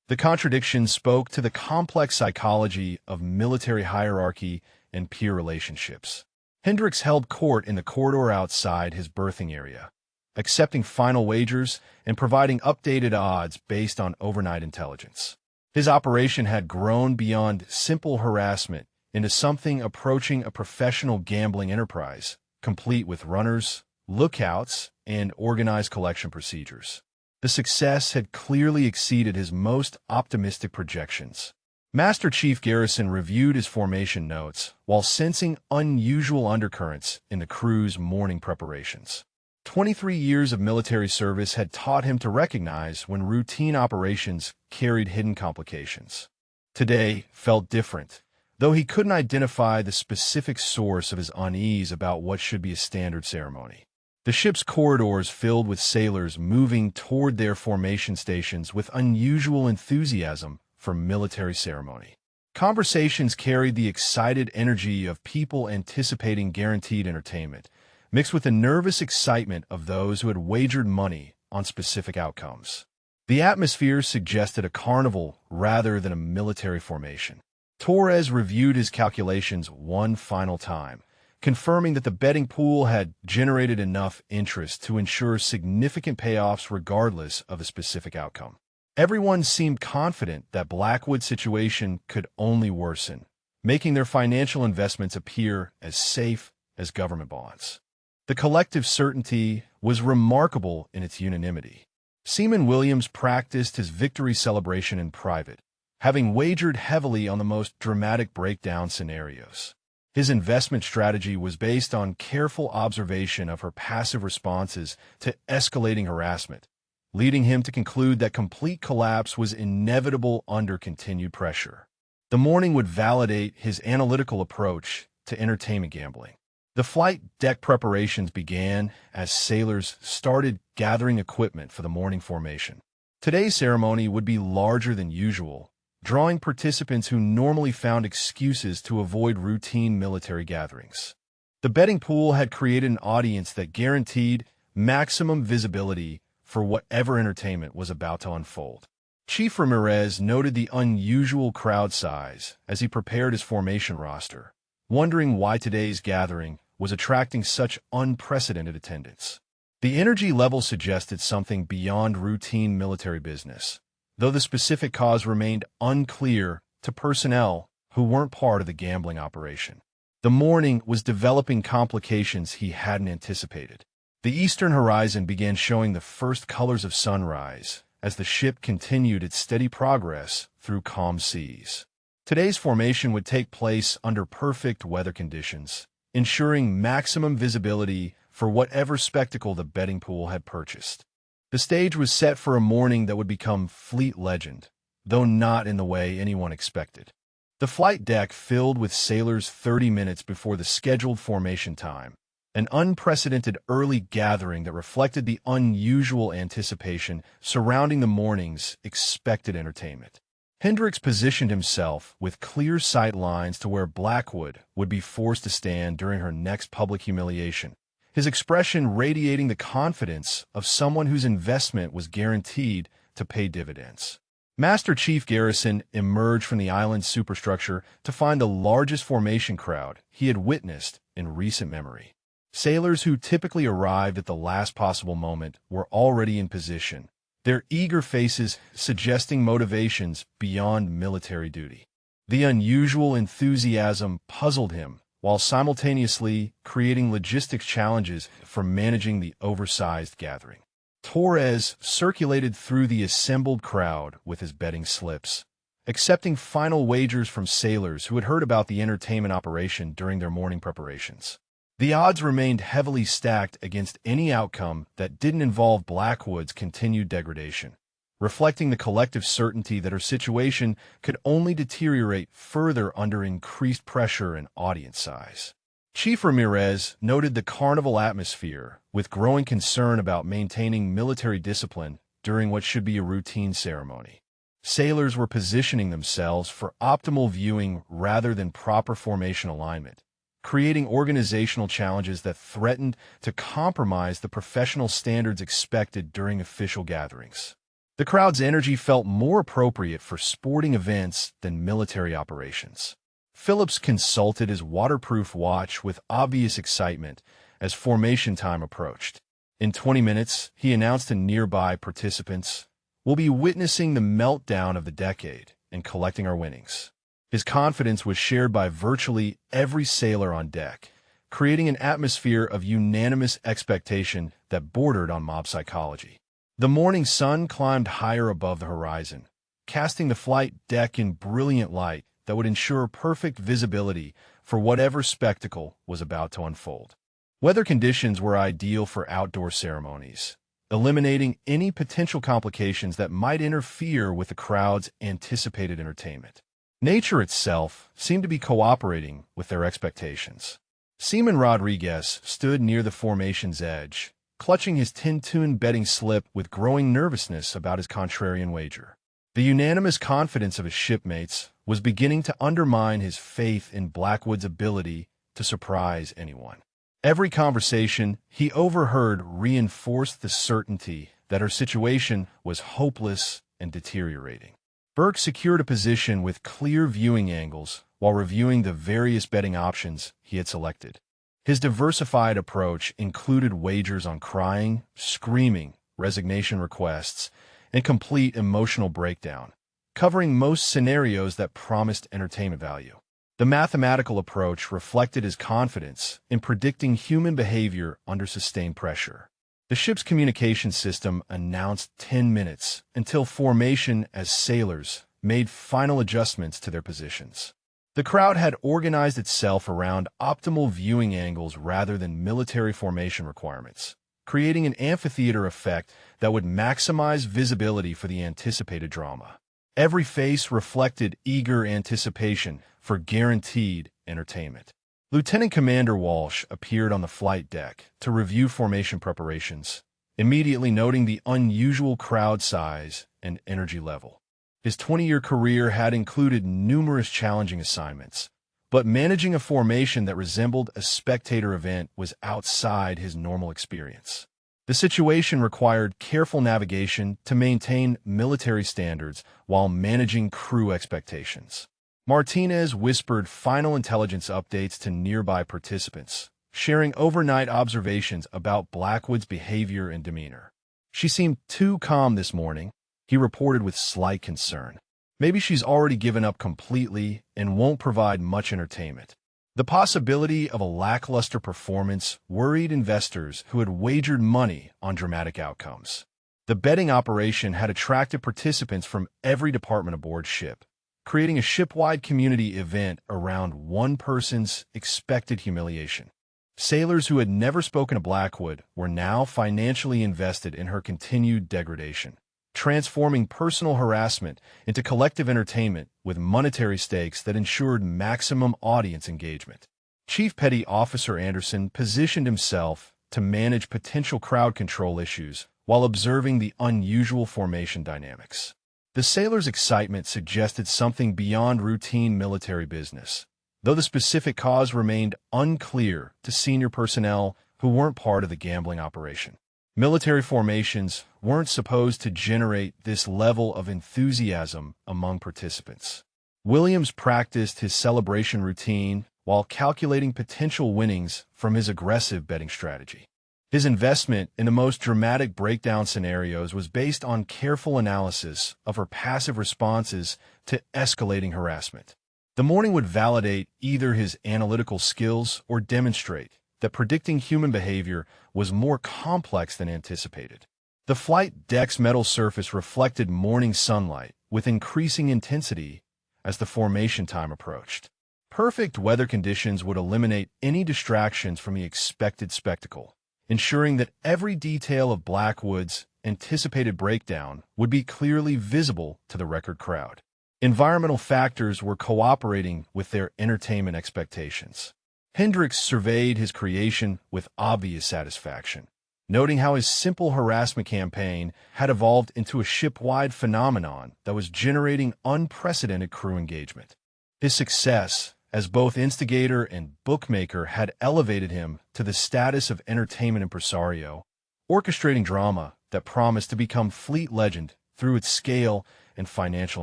The contradiction spoke to the complex psychology of military hierarchy and peer relationships. Hendricks held court in the corridor outside his berthing area, accepting final wagers and providing updated odds based on overnight intelligence. His operation had grown beyond simple harassment into something approaching a professional gambling enterprise, complete with runners, lookouts, and organized collection procedures. The success had clearly exceeded his most optimistic projections. Master Chief Garrison reviewed his formation notes while sensing unusual undercurrents in the crew's morning preparations. 23 years of military service had taught him to recognize when routine operations carried hidden complications. Today felt different, though he couldn't identify the specific source of his unease about what should be a standard ceremony. The ship's corridors filled with sailors moving toward their formation stations with unusual enthusiasm for military ceremony. Conversations carried the excited energy of people anticipating guaranteed entertainment, mixed with the nervous excitement of those who had wagered money on specific outcomes. The atmosphere suggested a carnival rather than a military formation. Torres reviewed his calculations one final time, confirming that the betting pool had generated enough interest to ensure significant payoffs regardless of a specific outcome. Everyone seemed confident that Blackwood's situation could only worsen, making their financial investments appear as safe as government bonds. The collective certainty was remarkable in its unanimity. Seaman Williams practiced his victory celebration in private, having wagered heavily on the most dramatic breakdown scenarios. His investment strategy was based on careful observation of her passive responses to escalating harassment, leading him to conclude that complete collapse was inevitable under continued pressure. The morning would validate his analytical approach to entertainment gambling. The flight deck preparations began as sailors started gathering equipment for the morning formation. Today's ceremony would be larger than usual, drawing participants who normally found excuses to avoid routine military gatherings. The betting pool had created an audience that guaranteed maximum visibility for whatever entertainment was about to unfold. Chief Ramirez noted the unusual crowd size as he prepared his formation roster, wondering why today's gathering was attracting such unprecedented attendance. The energy level suggested something beyond routine military business, though the specific cause remained unclear to personnel who weren't part of the gambling operation. The morning was developing complications he hadn't anticipated. The eastern horizon began showing the first colors of sunrise as the ship continued its steady progress through calm seas. Today's formation would take place under perfect weather conditions, ensuring maximum visibility for whatever spectacle the betting pool had purchased. The stage was set for a morning that would become fleet legend, though not in the way anyone expected. The flight deck filled with sailors 30 minutes before the scheduled formation time, an unprecedented early gathering that reflected the unusual anticipation surrounding the morning's expected entertainment. Hendricks positioned himself with clear sight lines to where Blackwood would be forced to stand during her next public humiliation, his expression radiating the confidence of someone whose investment was guaranteed to pay dividends. Master Chief Garrison emerged from the island's superstructure to find the largest formation crowd he had witnessed in recent memory. Sailors who typically arrived at the last possible moment were already in position, their eager faces suggesting motivations beyond military duty. The unusual enthusiasm puzzled him, while simultaneously creating logistics challenges for managing the oversized gathering. Torres circulated through the assembled crowd with his betting slips, accepting final wagers from sailors who had heard about the entertainment operation during their morning preparations. The odds remained heavily stacked against any outcome that didn't involve Blackwood's continued degradation, reflecting the collective certainty that her situation could only deteriorate further under increased pressure and audience size. Chief Ramirez noted the carnival atmosphere with growing concern about maintaining military discipline during what should be a routine ceremony. Sailors were positioning themselves for optimal viewing rather than proper formation alignment, creating organizational challenges that threatened to compromise the professional standards expected during official gatherings. The crowd's energy felt more appropriate for sporting events than military operations. Phillips consulted his waterproof watch with obvious excitement as formation time approached. In 20 minutes, he announced to nearby participants, "We'll be witnessing the meltdown of the decade and collecting our winnings." His confidence was shared by virtually every sailor on deck, creating an atmosphere of unanimous expectation that bordered on mob psychology. The morning sun climbed higher above the horizon, casting the flight deck in brilliant light that would ensure perfect visibility for whatever spectacle was about to unfold. Weather conditions were ideal for outdoor ceremonies, eliminating any potential complications that might interfere with the crowd's anticipated entertainment. Nature itself seemed to be cooperating with their expectations. Seaman Rodriguez stood near the formation's edge, clutching his tin-tune betting slip with growing nervousness about his contrarian wager. The unanimous confidence of his shipmates was beginning to undermine his faith in Blackwood's ability to surprise anyone. Every conversation he overheard reinforced the certainty that her situation was hopeless and deteriorating. Burke secured a position with clear viewing angles while reviewing the various betting options he had selected. His diversified approach included wagers on crying, screaming, resignation requests, and complete emotional breakdown, covering most scenarios that promised entertainment value. The mathematical approach reflected his confidence in predicting human behavior under sustained pressure. The ship's communication system announced 10 minutes until formation as sailors made final adjustments to their positions. The crowd had organized itself around optimal viewing angles rather than military formation requirements, creating an amphitheater effect that would maximize visibility for the anticipated drama. Every face reflected eager anticipation for guaranteed entertainment. Lieutenant Commander Walsh appeared on the flight deck to review formation preparations, immediately noting the unusual crowd size and energy level. His 20-year career had included numerous challenging assignments, but managing a formation that resembled a spectator event was outside his normal experience. The situation required careful navigation to maintain military standards while managing crew expectations. Martinez whispered final intelligence updates to nearby participants, sharing overnight observations about Blackwood's behavior and demeanor. "She seemed too calm this morning," he reported with slight concern. "Maybe she's already given up completely and won't provide much entertainment." The possibility of a lackluster performance worried investors who had wagered money on dramatic outcomes. The betting operation had attracted participants from every department aboard ship, creating a ship-wide community event around one person's expected humiliation. Sailors who had never spoken to Blackwood were now financially invested in her continued degradation, transforming personal harassment into collective entertainment with monetary stakes that ensured maximum audience engagement. Chief Petty Officer Anderson positioned himself to manage potential crowd control issues while observing the unusual formation dynamics. The sailors' excitement suggested something beyond routine military business, though the specific cause remained unclear to senior personnel who weren't part of the gambling operation. Military formations weren't supposed to generate this level of enthusiasm among participants. Williams practiced his celebration routine while calculating potential winnings from his aggressive betting strategy. His investment in the most dramatic breakdown scenarios was based on careful analysis of her passive responses to escalating harassment. The morning would validate either his analytical skills or demonstrate that predicting human behavior was more complex than anticipated. The flight deck's metal surface reflected morning sunlight with increasing intensity as the formation time approached. Perfect weather conditions would eliminate any distractions from the expected spectacle, ensuring that every detail of Blackwood's anticipated breakdown would be clearly visible to the record crowd. Environmental factors were cooperating with their entertainment expectations. Hendricks surveyed his creation with obvious satisfaction, noting how his simple harassment campaign had evolved into a ship-wide phenomenon that was generating unprecedented crew engagement. His success as both instigator and bookmaker had elevated him to the status of entertainment impresario, orchestrating drama that promised to become fleet legend through its scale and financial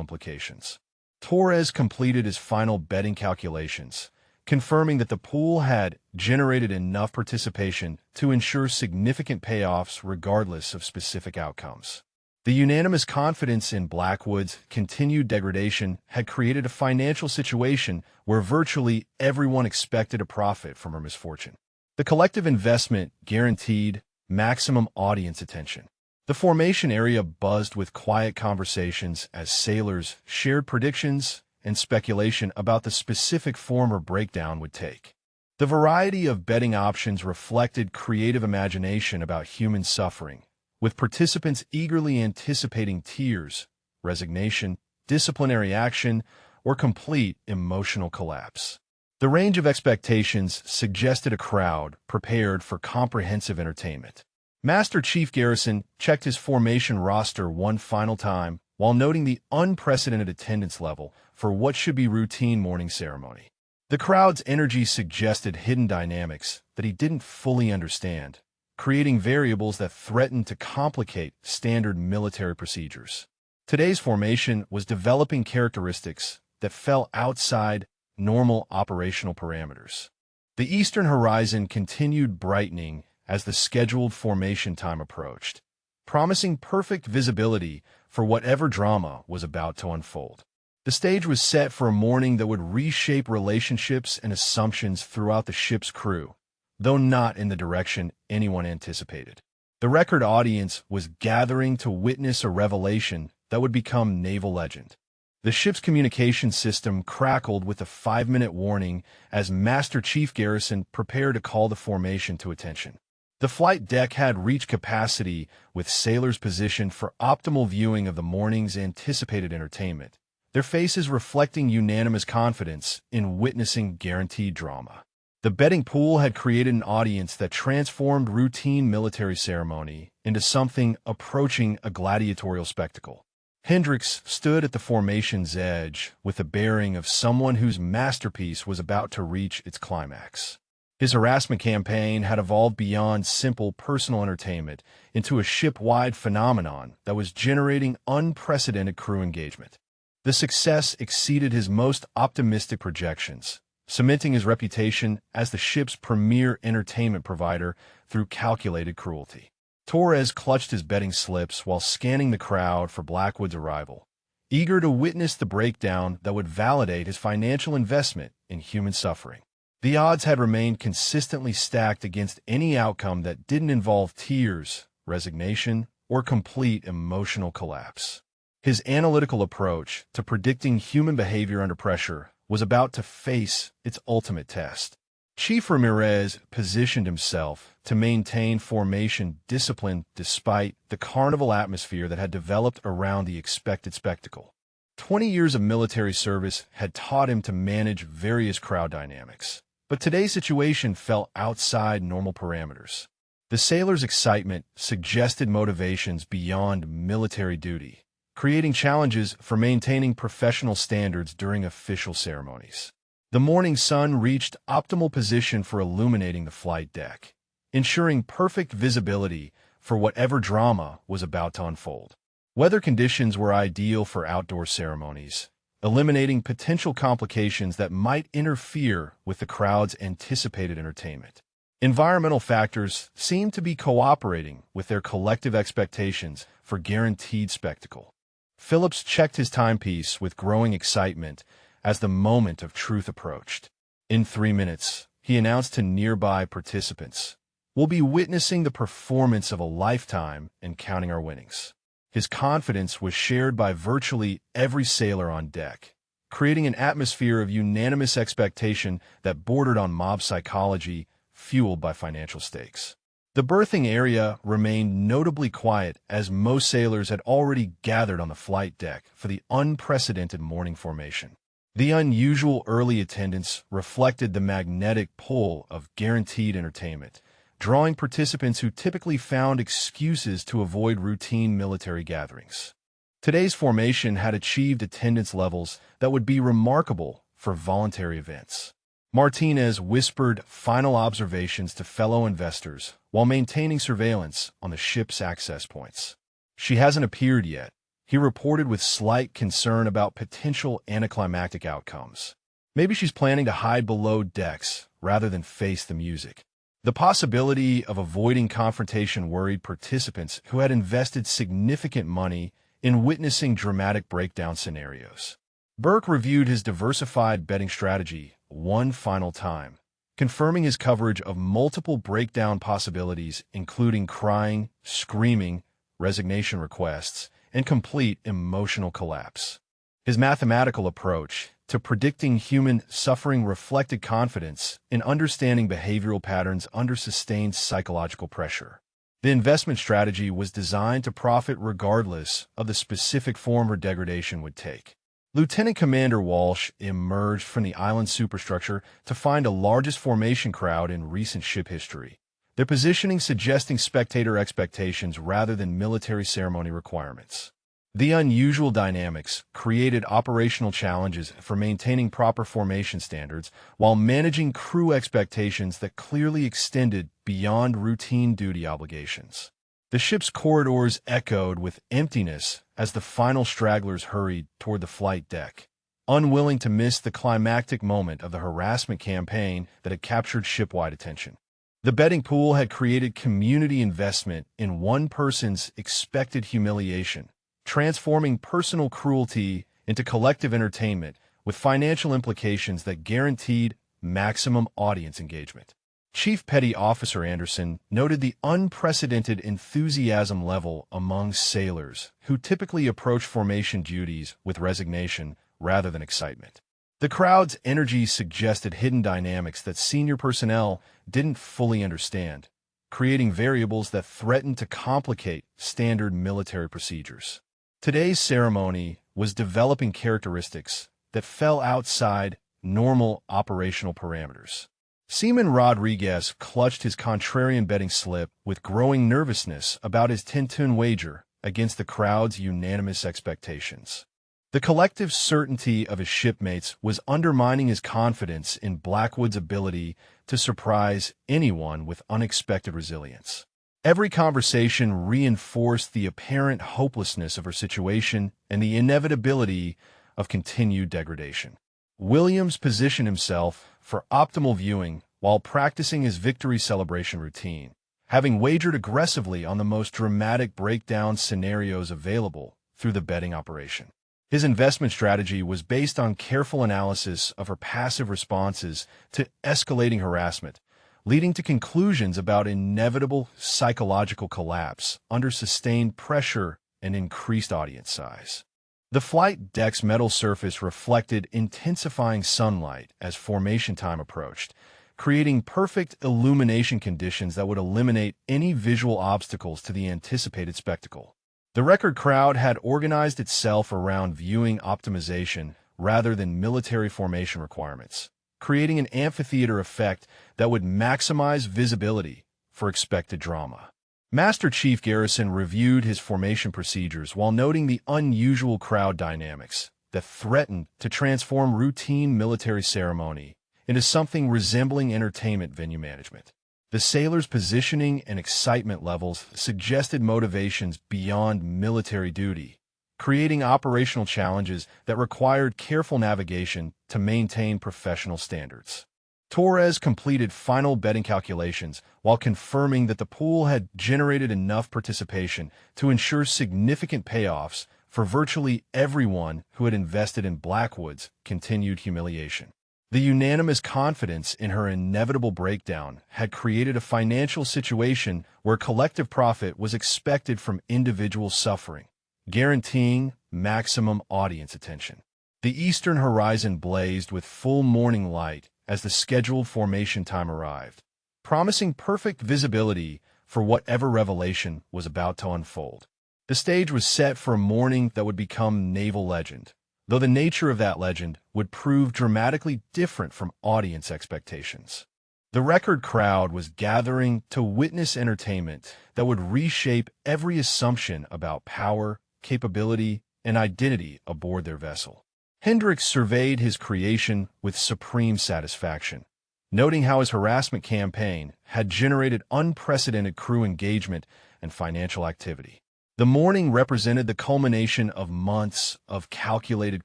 implications. Torres completed his final betting calculations, confirming that the pool had generated enough participation to ensure significant payoffs regardless of specific outcomes. The unanimous confidence in Blackwood's continued degradation had created a financial situation where virtually everyone expected a profit from her misfortune. The collective investment guaranteed maximum audience attention. The formation area buzzed with quiet conversations as sailors shared predictions and speculation about the specific form or breakdown would take. The variety of betting options reflected creative imagination about human suffering, with participants eagerly anticipating tears, resignation, disciplinary action, or complete emotional collapse. The range of expectations suggested a crowd prepared for comprehensive entertainment. Master Chief Garrison checked his formation roster one final time while noting the unprecedented attendance level for what should be routine morning ceremony. The crowd's energy suggested hidden dynamics that he didn't fully understand, creating variables that threatened to complicate standard military procedures. Today's formation was developing characteristics that fell outside normal operational parameters. The eastern horizon continued brightening as the scheduled formation time approached, promising perfect visibility for whatever drama was about to unfold. The stage was set for a morning that would reshape relationships and assumptions throughout the ship's crew, though not in the direction anyone anticipated. The record audience was gathering to witness a revelation that would become naval legend. The ship's communication system crackled with a 5-minute warning as Master Chief Garrison prepared to call the formation to attention. The flight deck had reached capacity, with sailors positioned for optimal viewing of the morning's anticipated entertainment, their faces reflecting unanimous confidence in witnessing guaranteed drama. The betting pool had created an audience that transformed routine military ceremony into something approaching a gladiatorial spectacle. Hendricks stood at the formation's edge with the bearing of someone whose masterpiece was about to reach its climax. His harassment campaign had evolved beyond simple personal entertainment into a ship-wide phenomenon that was generating unprecedented crew engagement. The success exceeded his most optimistic projections, cementing his reputation as the ship's premier entertainment provider through calculated cruelty. Torres clutched his betting slips while scanning the crowd for Blackwood's arrival, eager to witness the breakdown that would validate his financial investment in human suffering. The odds had remained consistently stacked against any outcome that didn't involve tears, resignation, or complete emotional collapse. His analytical approach to predicting human behavior under pressure was about to face its ultimate test. Chief Ramirez positioned himself to maintain formation discipline despite the carnival atmosphere that had developed around the expected spectacle. 20 years of military service had taught him to manage various crowd dynamics, but today's situation fell outside normal parameters. The sailors' excitement suggested motivations beyond military duty, creating challenges for maintaining professional standards during official ceremonies. The morning sun reached optimal position for illuminating the flight deck, ensuring perfect visibility for whatever drama was about to unfold. Weather conditions were ideal for outdoor ceremonies, eliminating potential complications that might interfere with the crowd's anticipated entertainment. Environmental factors seem to be cooperating with their collective expectations for guaranteed spectacle. Phillips checked his timepiece with growing excitement as the moment of truth approached. In 3 minutes, he announced to nearby participants, "We'll be witnessing the performance of a lifetime and counting our winnings." His confidence was shared by virtually every sailor on deck, creating an atmosphere of unanimous expectation that bordered on mob psychology, fueled by financial stakes. The berthing area remained notably quiet as most sailors had already gathered on the flight deck for the unprecedented morning formation. The unusual early attendance reflected the magnetic pull of guaranteed entertainment, drawing participants who typically found excuses to avoid routine military gatherings. Today's formation had achieved attendance levels that would be remarkable for voluntary events. Martinez whispered final observations to fellow investors while maintaining surveillance on the ship's access points. "She hasn't appeared yet," he reported with slight concern about potential anticlimactic outcomes. "Maybe she's planning to hide below decks rather than face the music." The possibility of avoiding confrontation worried participants who had invested significant money in witnessing dramatic breakdown scenarios. Burke reviewed his diversified betting strategy one final time, confirming his coverage of multiple breakdown possibilities, including crying, screaming, resignation requests, and complete emotional collapse. His mathematical approach to predicting human suffering reflected confidence in understanding behavioral patterns under sustained psychological pressure. The investment strategy was designed to profit regardless of the specific form her degradation would take. Lieutenant Commander Walsh emerged from the island superstructure to find the largest formation crowd in recent ship history, their positioning suggesting spectator expectations rather than military ceremony requirements. The unusual dynamics created operational challenges for maintaining proper formation standards while managing crew expectations that clearly extended beyond routine duty obligations. The ship's corridors echoed with emptiness as the final stragglers hurried toward the flight deck, unwilling to miss the climactic moment of the harassment campaign that had captured shipwide attention. The betting pool had created community investment in one person's expected humiliation, transforming personal cruelty into collective entertainment with financial implications that guaranteed maximum audience engagement. Chief Petty Officer Anderson noted the unprecedented enthusiasm level among sailors who typically approach formation duties with resignation rather than excitement. The crowd's energy suggested hidden dynamics that senior personnel didn't fully understand, creating variables that threatened to complicate standard military procedures. Today's ceremony was developing characteristics that fell outside normal operational parameters. Seaman Rodriguez clutched his contrarian betting slip with growing nervousness about his 10-tune wager against the crowd's unanimous expectations. The collective certainty of his shipmates was undermining his confidence in Blackwood's ability to surprise anyone with unexpected resilience. Every conversation reinforced the apparent hopelessness of her situation and the inevitability of continued degradation. Williams positioned himself for optimal viewing while practicing his victory celebration routine, having wagered aggressively on the most dramatic breakdown scenarios available through the betting operation. His investment strategy was based on careful analysis of her passive responses to escalating harassment, leading to conclusions about inevitable psychological collapse under sustained pressure and increased audience size. The flight deck's metal surface reflected intensifying sunlight as formation time approached, creating perfect illumination conditions that would eliminate any visual obstacles to the anticipated spectacle. The record crowd had organized itself around viewing optimization rather than military formation requirements, creating an amphitheater effect that would maximize visibility for expected drama. Master Chief Garrison reviewed his formation procedures while noting the unusual crowd dynamics that threatened to transform routine military ceremony into something resembling entertainment venue management. The sailors' positioning and excitement levels suggested motivations beyond military duty, creating operational challenges that required careful navigation to maintain professional standards. Torres completed final betting calculations while confirming that the pool had generated enough participation to ensure significant payoffs for virtually everyone who had invested in Blackwood's continued humiliation. The unanimous confidence in her inevitable breakdown had created a financial situation where collective profit was expected from individual suffering, guaranteeing maximum audience attention. The eastern horizon blazed with full morning light as the scheduled formation time arrived, promising perfect visibility for whatever revelation was about to unfold. The stage was set for a morning that would become naval legend, though the nature of that legend would prove dramatically different from audience expectations. The record crowd was gathering to witness entertainment that would reshape every assumption about power, capability, and identity aboard their vessel. Hendricks surveyed his creation with supreme satisfaction, noting how his harassment campaign had generated unprecedented crew engagement and financial activity. The morning represented the culmination of months of calculated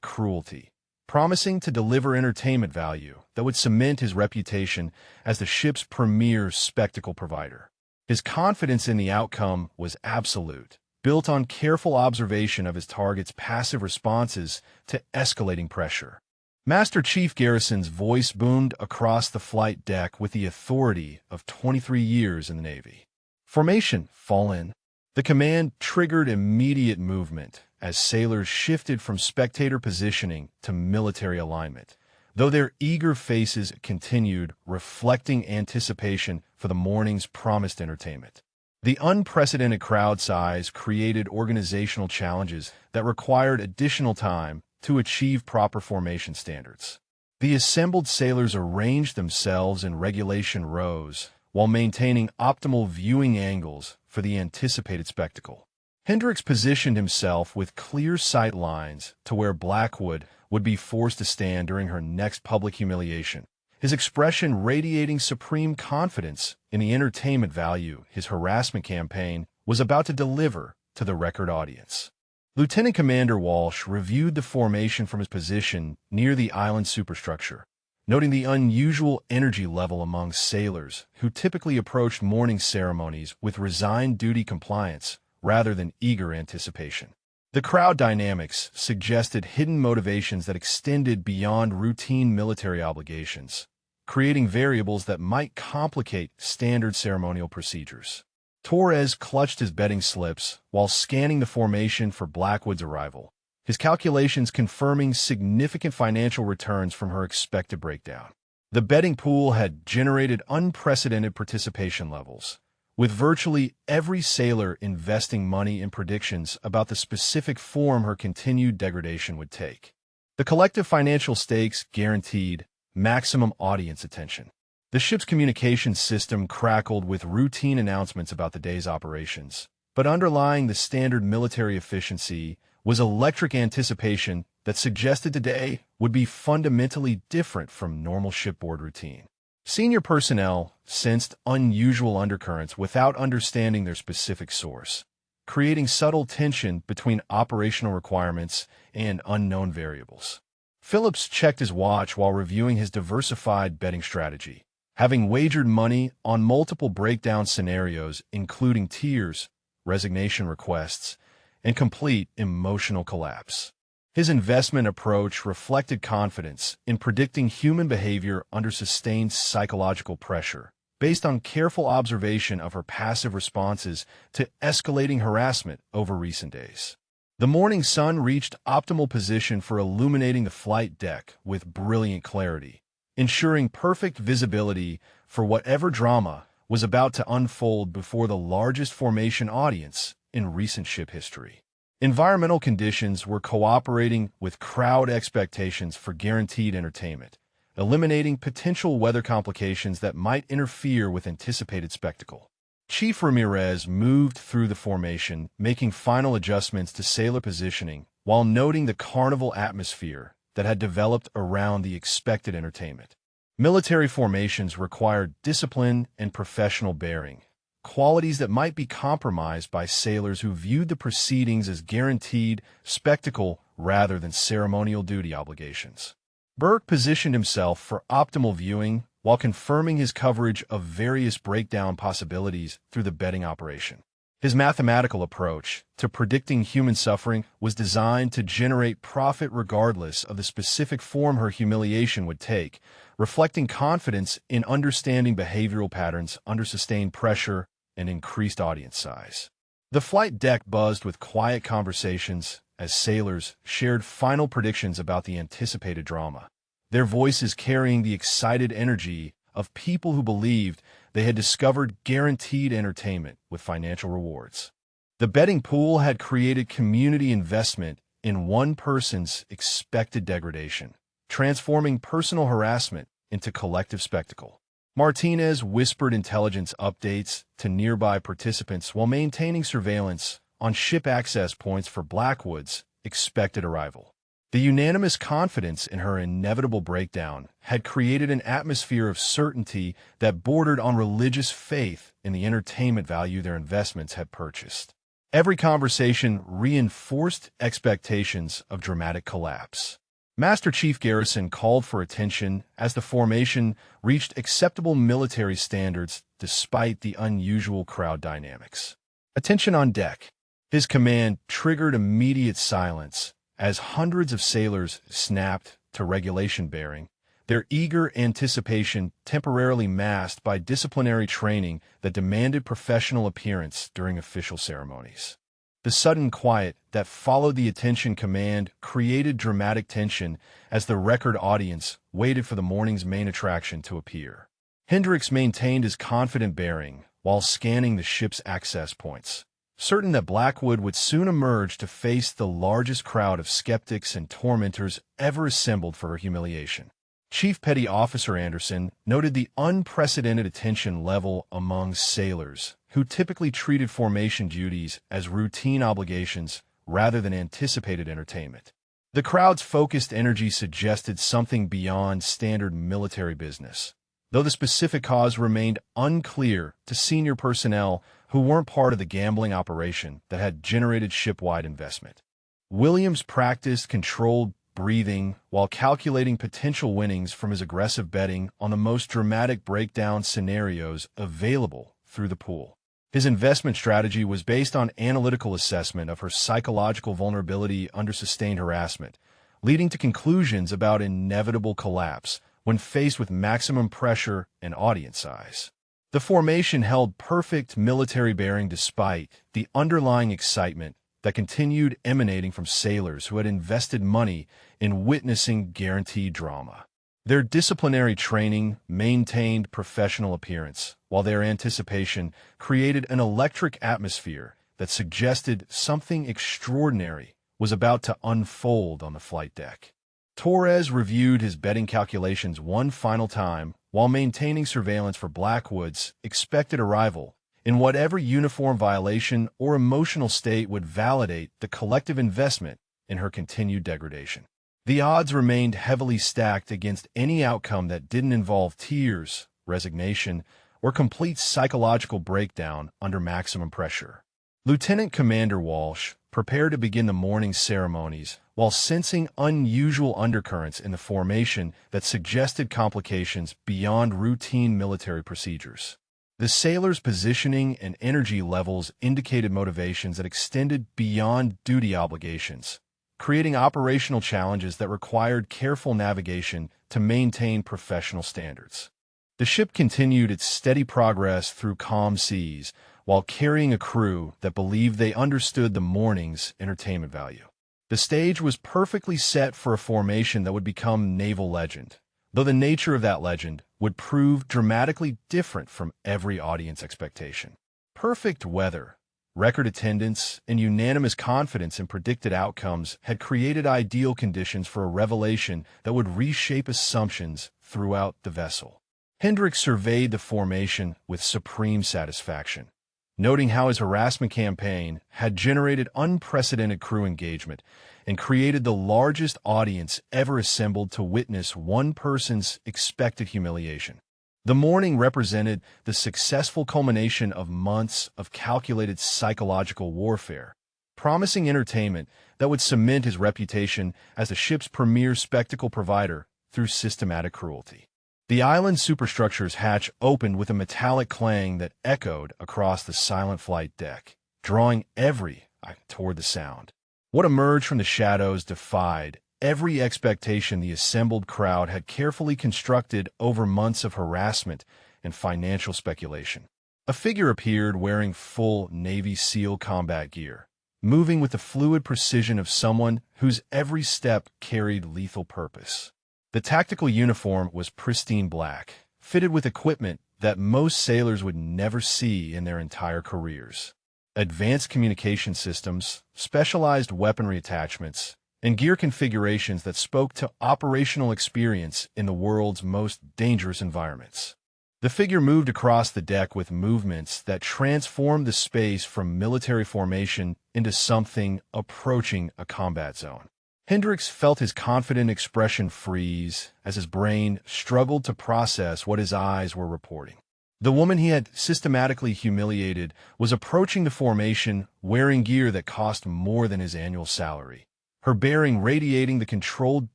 cruelty, promising to deliver entertainment value that would cement his reputation as the ship's premier spectacle provider. His confidence in the outcome was absolute, built on careful observation of his target's passive responses to escalating pressure. Master Chief Garrison's voice boomed across the flight deck with the authority of 23 years in the Navy. Formation, fall in. The command triggered immediate movement as sailors shifted from spectator positioning to military alignment, though their eager faces continued, reflecting anticipation for the morning's promised entertainment. The unprecedented crowd size created organizational challenges that required additional time to achieve proper formation standards. The assembled sailors arranged themselves in regulation rows while maintaining optimal viewing angles for the anticipated spectacle. Hendricks positioned himself with clear sight lines to where Blackwood would be forced to stand during her next public humiliation, his expression radiating supreme confidence in the entertainment value his harassment campaign was about to deliver to the record audience. Lieutenant Commander Walsh reviewed the formation from his position near the island superstructure, noting the unusual energy level among sailors who typically approached morning ceremonies with resigned duty compliance rather than eager anticipation. The crowd dynamics suggested hidden motivations that extended beyond routine military obligations, creating variables that might complicate standard ceremonial procedures. Torres clutched his betting slips while scanning the formation for Blackwood's arrival, his calculations confirming significant financial returns from her expected breakdown. The betting pool had generated unprecedented participation levels, with virtually every sailor investing money in predictions about the specific form her continued degradation would take. The collective financial stakes guaranteed maximum audience attention. The ship's communications system crackled with routine announcements about the day's operations, but underlying the standard military efficiency was electric anticipation that suggested today would be fundamentally different from normal shipboard routine. Senior personnel sensed unusual undercurrents without understanding their specific source, creating subtle tension between operational requirements and unknown variables. Phillips checked his watch while reviewing his diversified betting strategy, having wagered money on multiple breakdown scenarios including tears, resignation requests, and complete emotional collapse. His investment approach reflected confidence in predicting human behavior under sustained psychological pressure, based on careful observation of her passive responses to escalating harassment over recent days. The morning sun reached optimal position for illuminating the flight deck with brilliant clarity, ensuring perfect visibility for whatever drama was about to unfold before the largest formation audience in recent ship history. Environmental conditions were cooperating with crowd expectations for guaranteed entertainment, eliminating potential weather complications that might interfere with anticipated spectacle. Chief Ramirez moved through the formation, making final adjustments to sailor positioning while noting the carnival atmosphere that had developed around the expected entertainment. Military formations required discipline and professional bearing, qualities that might be compromised by sailors who viewed the proceedings as guaranteed spectacle rather than ceremonial duty obligations. Burke positioned himself for optimal viewing while confirming his coverage of various breakdown possibilities through the betting operation. His mathematical approach to predicting human suffering was designed to generate profit regardless of the specific form her humiliation would take, reflecting confidence in understanding behavioral patterns under sustained pressure and increased audience size. The flight deck buzzed with quiet conversations as sailors shared final predictions about the anticipated drama, their voices carrying the excited energy of people who believed they had discovered guaranteed entertainment with financial rewards. The betting pool had created community investment in one person's expected degradation, transforming personal harassment into collective spectacle. Martinez whispered intelligence updates to nearby participants while maintaining surveillance on ship access points for Blackwood's expected arrival. The unanimous confidence in her inevitable breakdown had created an atmosphere of certainty that bordered on religious faith in the entertainment value their investments had purchased. Every conversation reinforced expectations of dramatic collapse. Master Chief Garrison called for attention as the formation reached acceptable military standards despite the unusual crowd dynamics. Attention on deck. His command triggered immediate silence as hundreds of sailors snapped to regulation bearing, their eager anticipation temporarily masked by disciplinary training that demanded professional appearance during official ceremonies. The sudden quiet that followed the attention command created dramatic tension as the record audience waited for the morning's main attraction to appear. Hendricks maintained his confident bearing while scanning the ship's access points, certain that Blackwood would soon emerge to face the largest crowd of skeptics and tormentors ever assembled for her humiliation. Chief Petty Officer Anderson noted the unprecedented attention level among sailors, who typically treated formation duties as routine obligations rather than anticipated entertainment. The crowd's focused energy suggested something beyond standard military business, though the specific cause remained unclear to senior personnel who weren't part of the gambling operation that had generated ship-wide investment. Williams practiced controlled breathing while calculating potential winnings from his aggressive betting on the most dramatic breakdown scenarios available through the pool. His investment strategy was based on analytical assessment of her psychological vulnerability under sustained harassment, leading to conclusions about inevitable collapse when faced with maximum pressure and audience size. The formation held perfect military bearing despite the underlying excitement that continued emanating from sailors who had invested money in witnessing guaranteed drama. Their disciplinary training maintained professional appearance, while their anticipation created an electric atmosphere that suggested something extraordinary was about to unfold on the flight deck. Torres reviewed his betting calculations one final time while maintaining surveillance for Blackwood's expected arrival in whatever uniform violation or emotional state would validate the collective investment in her continued degradation. The odds remained heavily stacked against any outcome that didn't involve tears, resignation, or complete psychological breakdown under maximum pressure. Lieutenant Commander Walsh prepared to begin the morning's ceremonies while sensing unusual undercurrents in the formation that suggested complications beyond routine military procedures. The sailors' positioning and energy levels indicated motivations that extended beyond duty obligations, creating operational challenges that required careful navigation to maintain professional standards. The ship continued its steady progress through calm seas while carrying a crew that believed they understood the morning's entertainment value. The stage was perfectly set for a formation that would become naval legend, though the nature of that legend would prove dramatically different from every audience expectation. Perfect weather, record attendance, and unanimous confidence in predicted outcomes had created ideal conditions for a revelation that would reshape assumptions throughout the vessel. Hendricks surveyed the formation with supreme satisfaction, noting how his harassment campaign had generated unprecedented crew engagement and created the largest audience ever assembled to witness one person's expected humiliation. The morning represented the successful culmination of months of calculated psychological warfare, promising entertainment that would cement his reputation as the ship's premier spectacle provider through systematic cruelty. The island's superstructure's hatch opened with a metallic clang that echoed across the silent flight deck, drawing every eye toward the sound. What emerged from the shadows defied every expectation the assembled crowd had carefully constructed over months of harassment and financial speculation. A figure appeared wearing full Navy SEAL combat gear, moving with the fluid precision of someone whose every step carried lethal purpose. The tactical uniform was pristine black, fitted with equipment that most sailors would never see in their entire careers. Advanced communication systems, specialized weaponry attachments, and gear configurations that spoke to operational experience in the world's most dangerous environments. The figure moved across the deck with movements that transformed the space from military formation into something approaching a combat zone. Hendricks felt his confident expression freeze as his brain struggled to process what his eyes were reporting. The woman he had systematically humiliated was approaching the formation wearing gear that cost more than his annual salary, her bearing radiating the controlled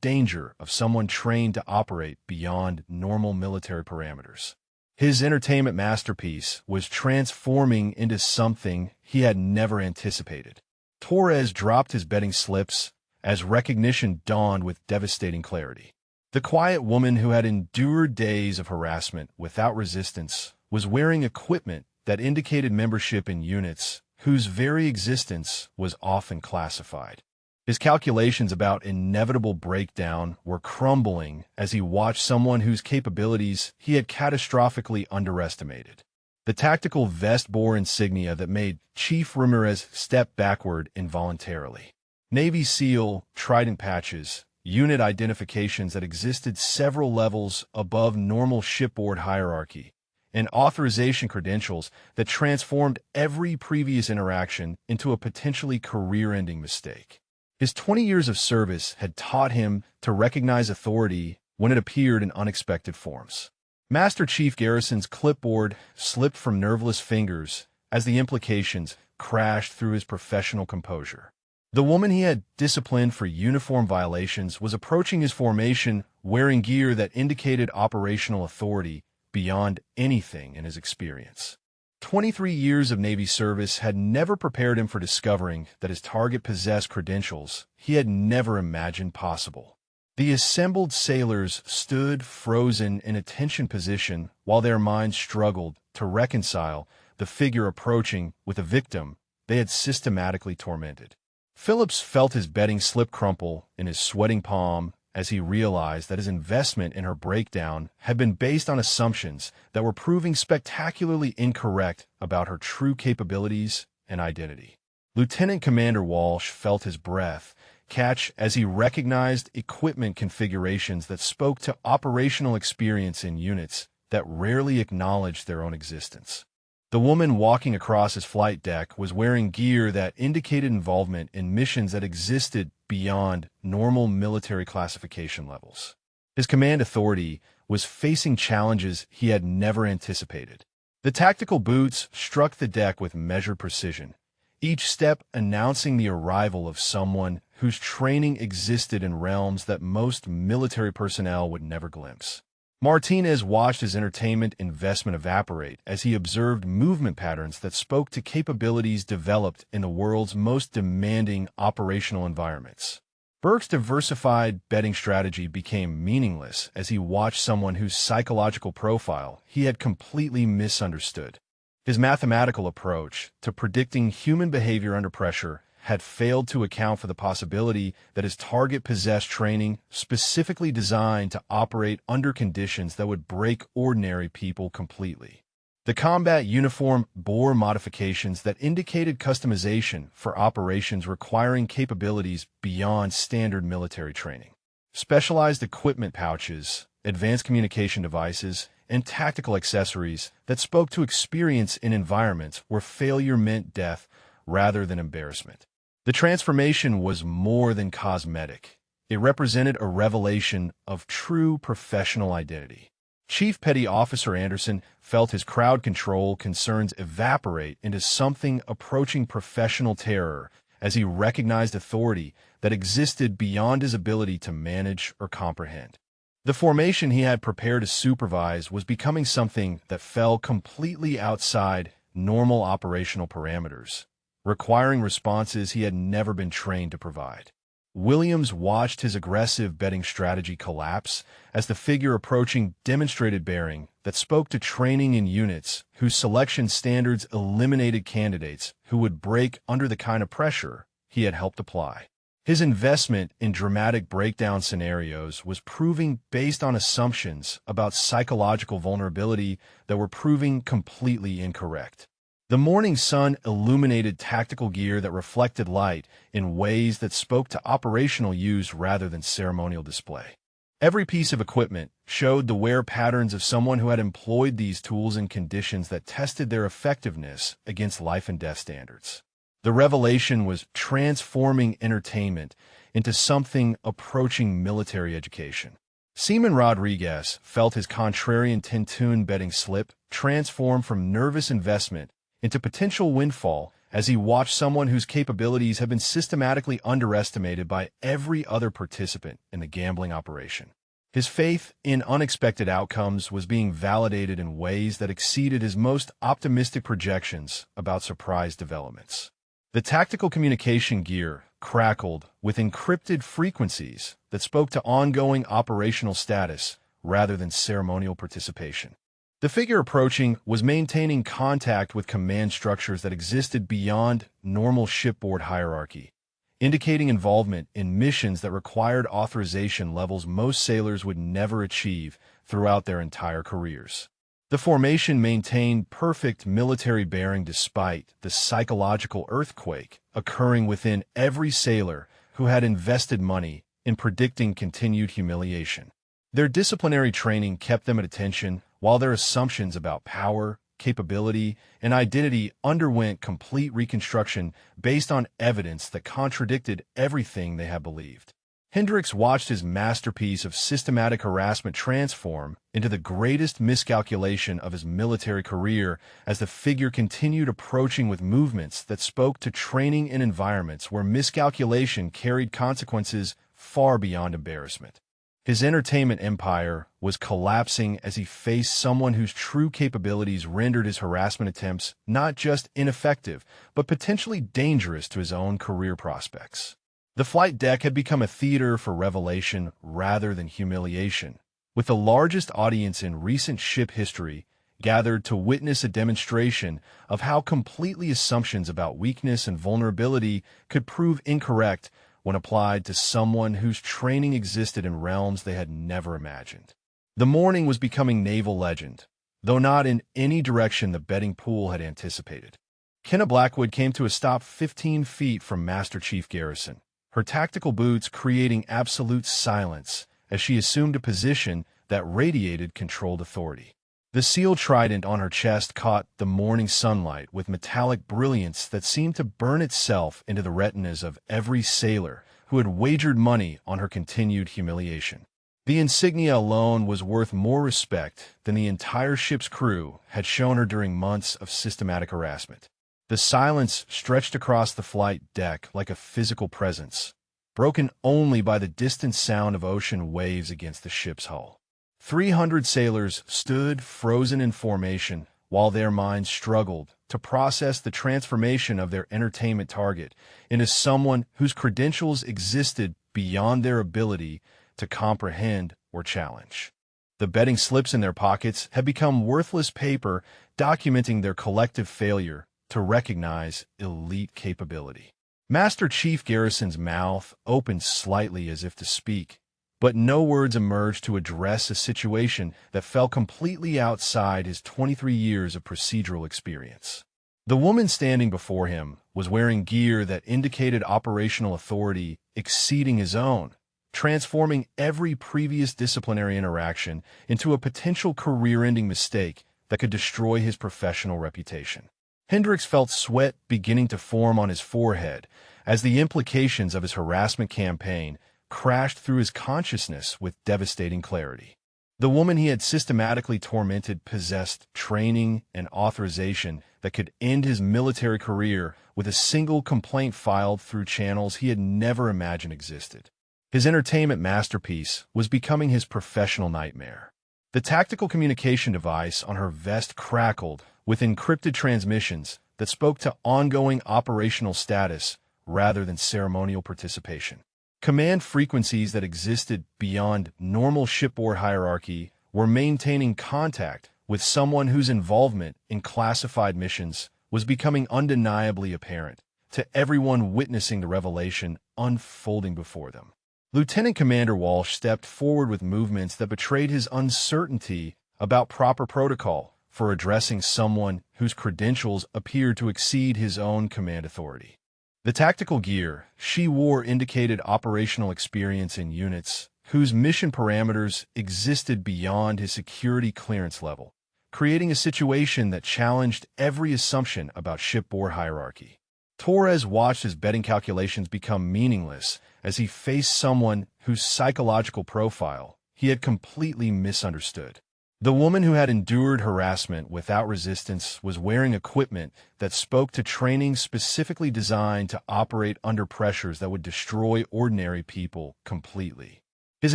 danger of someone trained to operate beyond normal military parameters. His entertainment masterpiece was transforming into something he had never anticipated. Torres dropped his betting slips as recognition dawned with devastating clarity. The quiet woman who had endured days of harassment without resistance was wearing equipment that indicated membership in units whose very existence was often classified. His calculations about inevitable breakdown were crumbling as he watched someone whose capabilities he had catastrophically underestimated. The tactical vest bore insignia that made Chief Ramirez step backward involuntarily. Navy SEAL, trident patches, unit identifications that existed several levels above normal shipboard hierarchy, and authorization credentials that transformed every previous interaction into a potentially career-ending mistake. His 20 years of service had taught him to recognize authority when it appeared in unexpected forms. Master Chief Garrison's clipboard slipped from nerveless fingers as the implications crashed through his professional composure. The woman he had disciplined for uniform violations was approaching his formation wearing gear that indicated operational authority beyond anything in his experience. 23 years of Navy service had never prepared him for discovering that his target possessed credentials he had never imagined possible. The assembled sailors stood frozen in attention position while their minds struggled to reconcile the figure approaching with a victim they had systematically tormented. Phillips felt his betting slip crumple in his sweating palm as he realized that his investment in her breakdown had been based on assumptions that were proving spectacularly incorrect about her true capabilities and identity. Lieutenant Commander Walsh felt his breath catch as he recognized equipment configurations that spoke to operational experience in units that rarely acknowledged their own existence. The woman walking across his flight deck was wearing gear that indicated involvement in missions that existed beyond normal military classification levels. His command authority was facing challenges he had never anticipated. The tactical boots struck the deck with measured precision, each step announcing the arrival of someone whose training existed in realms that most military personnel would never glimpse. Martinez watched his entertainment investment evaporate as he observed movement patterns that spoke to capabilities developed in the world's most demanding operational environments. Burke's diversified betting strategy became meaningless as he watched someone whose psychological profile he had completely misunderstood. His mathematical approach to predicting human behavior under pressure had failed to account for the possibility that his target possessed training specifically designed to operate under conditions that would break ordinary people completely. The combat uniform bore modifications that indicated customization for operations requiring capabilities beyond standard military training. Specialized equipment pouches, advanced communication devices, and tactical accessories that spoke to experience in environments where failure meant death rather than embarrassment. The transformation was more than cosmetic. It represented a revelation of true professional identity. Chief Petty Officer Anderson felt his crowd control concerns evaporate into something approaching professional terror as he recognized authority that existed beyond his ability to manage or comprehend. The formation he had prepared to supervise was becoming something that fell completely outside normal operational parameters, requiring responses he had never been trained to provide. Williams watched his aggressive betting strategy collapse as the figure approaching demonstrated bearing that spoke to training in units whose selection standards eliminated candidates who would break under the kind of pressure he had helped apply. His investment in dramatic breakdown scenarios was proving based on assumptions about psychological vulnerability that were proving completely incorrect. The morning sun illuminated tactical gear that reflected light in ways that spoke to operational use rather than ceremonial display. Every piece of equipment showed the wear patterns of someone who had employed these tools in conditions that tested their effectiveness against life and death standards. The revelation was transforming entertainment into something approaching military education. Seaman Rodriguez felt his contrarian Tintoon betting slip transform from nervous investment into potential windfall as he watched someone whose capabilities had been systematically underestimated by every other participant in the gambling operation. His faith in unexpected outcomes was being validated in ways that exceeded his most optimistic projections about surprise developments. The tactical communication gear crackled with encrypted frequencies that spoke to ongoing operational status rather than ceremonial participation. The figure approaching was maintaining contact with command structures that existed beyond normal shipboard hierarchy, indicating involvement in missions that required authorization levels most sailors would never achieve throughout their entire careers. The formation maintained perfect military bearing despite the psychological earthquake occurring within every sailor who had invested money in predicting continued humiliation. Their disciplinary training kept them at attention, while their assumptions about power, capability, and identity underwent complete reconstruction based on evidence that contradicted everything they had believed. Hendricks watched his masterpiece of systematic harassment transform into the greatest miscalculation of his military career as the figure continued approaching with movements that spoke to training in environments where miscalculation carried consequences far beyond embarrassment. His entertainment empire was collapsing as he faced someone whose true capabilities rendered his harassment attempts not just ineffective, but potentially dangerous to his own career prospects. The flight deck had become a theater for revelation rather than humiliation, with the largest audience in recent ship history gathered to witness a demonstration of how completely assumptions about weakness and vulnerability could prove incorrect when applied to someone whose training existed in realms they had never imagined. The morning was becoming naval legend, though not in any direction the betting pool had anticipated. Kenna Blackwood came to a stop 15 feet from Master Chief Garrison, her tactical boots creating absolute silence as she assumed a position that radiated controlled authority. The seal trident on her chest caught the morning sunlight with metallic brilliance that seemed to burn itself into the retinas of every sailor who had wagered money on her continued humiliation. The insignia alone was worth more respect than the entire ship's crew had shown her during months of systematic harassment. The silence stretched across the flight deck like a physical presence, broken only by the distant sound of ocean waves against the ship's hull. 300 sailors stood frozen in formation while their minds struggled to process the transformation of their entertainment target into someone whose credentials existed beyond their ability to comprehend or challenge. The betting slips in their pockets had become worthless paper documenting their collective failure to recognize elite capability. Master Chief Garrison's mouth opened slightly as if to speak, but no words emerged to address a situation that fell completely outside his 23 years of procedural experience. The woman standing before him was wearing gear that indicated operational authority exceeding his own, transforming every previous disciplinary interaction into a potential career-ending mistake that could destroy his professional reputation. Hendricks felt sweat beginning to form on his forehead as the implications of his harassment campaign crashed through his consciousness with devastating clarity. The woman he had systematically tormented possessed training and authorization that could end his military career with a single complaint filed through channels he had never imagined existed. His entertainment masterpiece was becoming his professional nightmare. The tactical communication device on her vest crackled with encrypted transmissions that spoke to ongoing operational status rather than ceremonial participation. Command frequencies that existed beyond normal shipboard hierarchy were maintaining contact with someone whose involvement in classified missions was becoming undeniably apparent to everyone witnessing the revelation unfolding before them. Lieutenant Commander Walsh stepped forward with movements that betrayed his uncertainty about proper protocol for addressing someone whose credentials appeared to exceed his own command authority. The tactical gear she wore indicated operational experience in units whose mission parameters existed beyond his security clearance level, creating a situation that challenged every assumption about shipboard hierarchy. Torres watched his betting calculations become meaningless as he faced someone whose psychological profile he had completely misunderstood. The woman who had endured harassment without resistance was wearing equipment that spoke to training specifically designed to operate under pressures that would destroy ordinary people completely. His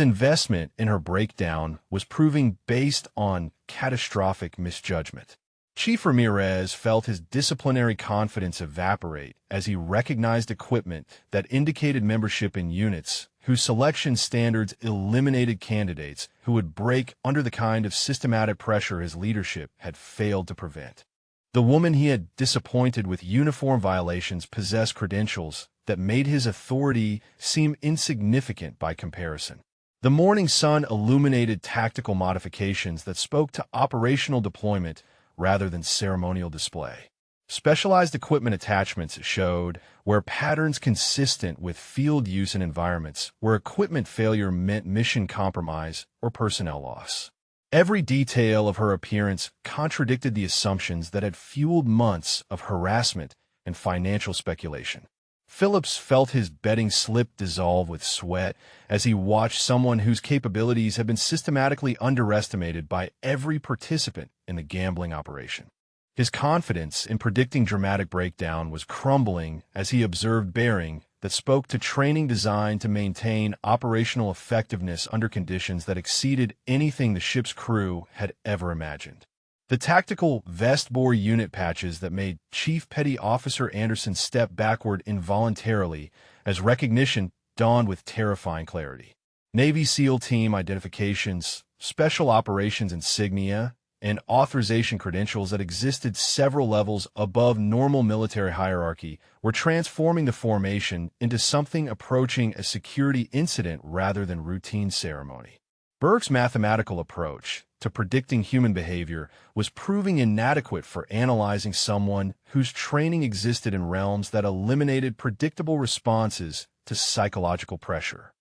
investment in her breakdown was proving based on catastrophic misjudgment. Chief Ramirez felt his disciplinary confidence evaporate as he recognized equipment that indicated membership in units whose selection standards eliminated candidates who would break under the kind of systematic pressure his leadership had failed to prevent. The woman he had disappointed with uniform violations possessed credentials that made his authority seem insignificant by comparison. The morning sun illuminated tactical modifications that spoke to operational deployment rather than ceremonial display. Specialized equipment attachments showed where patterns consistent with field use in environments where equipment failure meant mission compromise or personnel loss. Every detail of her appearance contradicted the assumptions that had fueled months of harassment and financial speculation. Phillips felt his betting slip dissolve with sweat as he watched someone whose capabilities had been systematically underestimated by every participant in the gambling operation. His confidence in predicting dramatic breakdown was crumbling as he observed bearing that spoke to training designed to maintain operational effectiveness under conditions that exceeded anything the ship's crew had ever imagined. The tactical vest bore unit patches that made Chief Petty Officer Anderson step backward involuntarily as recognition dawned with terrifying clarity. Navy SEAL team identifications, special operations insignia, and authorization credentials that existed several levels above normal military hierarchy were transforming the formation into something approaching a security incident rather than routine ceremony. Burke's mathematical approach to predicting human behavior was proving inadequate for analyzing someone whose training existed in realms that eliminated predictable responses to psychological pressure.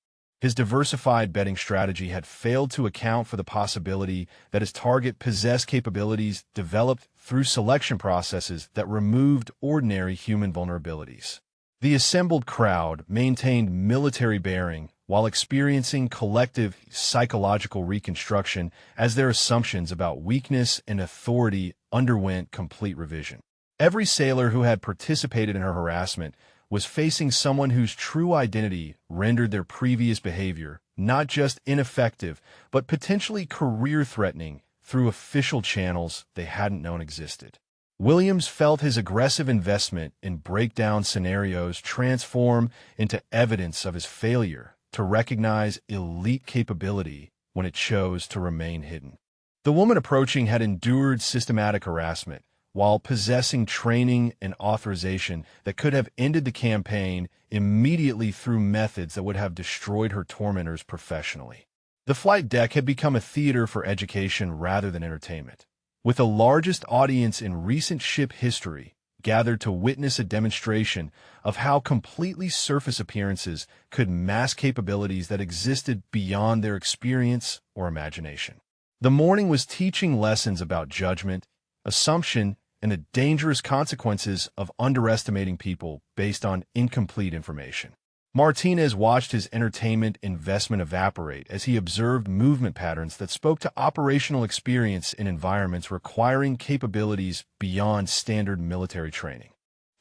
His diversified betting strategy had failed to account for the possibility that his target possessed capabilities developed through selection processes that removed ordinary human vulnerabilities. The assembled crowd maintained military bearing while experiencing collective psychological reconstruction as their assumptions about weakness and authority underwent complete revision. Every sailor who had participated in her harassment was facing someone whose true identity rendered their previous behavior not just ineffective, but potentially career-threatening through official channels they hadn't known existed. Williams felt his aggressive investment in breakdown scenarios transform into evidence of his failure to recognize elite capability when it chose to remain hidden. The woman approaching had endured systematic harassment while possessing training and authorization that could have ended the campaign immediately through methods that would have destroyed her tormentors professionally. The flight deck had become a theater for education rather than entertainment, with the largest audience in recent ship history gathered to witness a demonstration of how completely surface appearances could mask capabilities that existed beyond their experience or imagination. The morning was teaching lessons about judgment, assumption, and the dangerous consequences of underestimating people based on incomplete information. Martinez watched his entertainment investment evaporate as he observed movement patterns that spoke to operational experience in environments requiring capabilities beyond standard military training.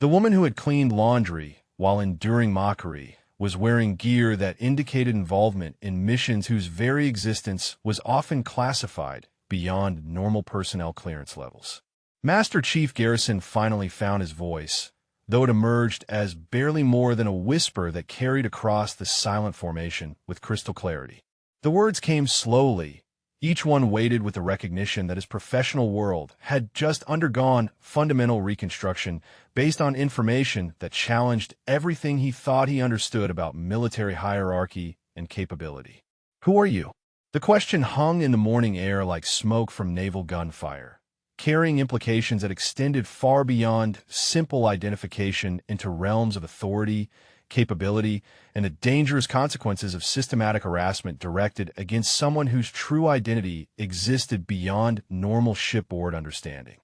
The woman who had cleaned laundry while enduring mockery was wearing gear that indicated involvement in missions whose very existence was often classified beyond normal personnel clearance levels. Master Chief Garrison finally found his voice, though it emerged as barely more than a whisper that carried across the silent formation with crystal clarity. The words came slowly, each one weighted with the recognition that his professional world had just undergone fundamental reconstruction based on information that challenged everything he thought he understood about military hierarchy and capability. "Who are you?" The question hung in the morning air like smoke from naval gunfire, carrying implications that extended far beyond simple identification into realms of authority, capability, and the dangerous consequences of systematic harassment directed against someone whose true identity existed beyond normal shipboard understanding.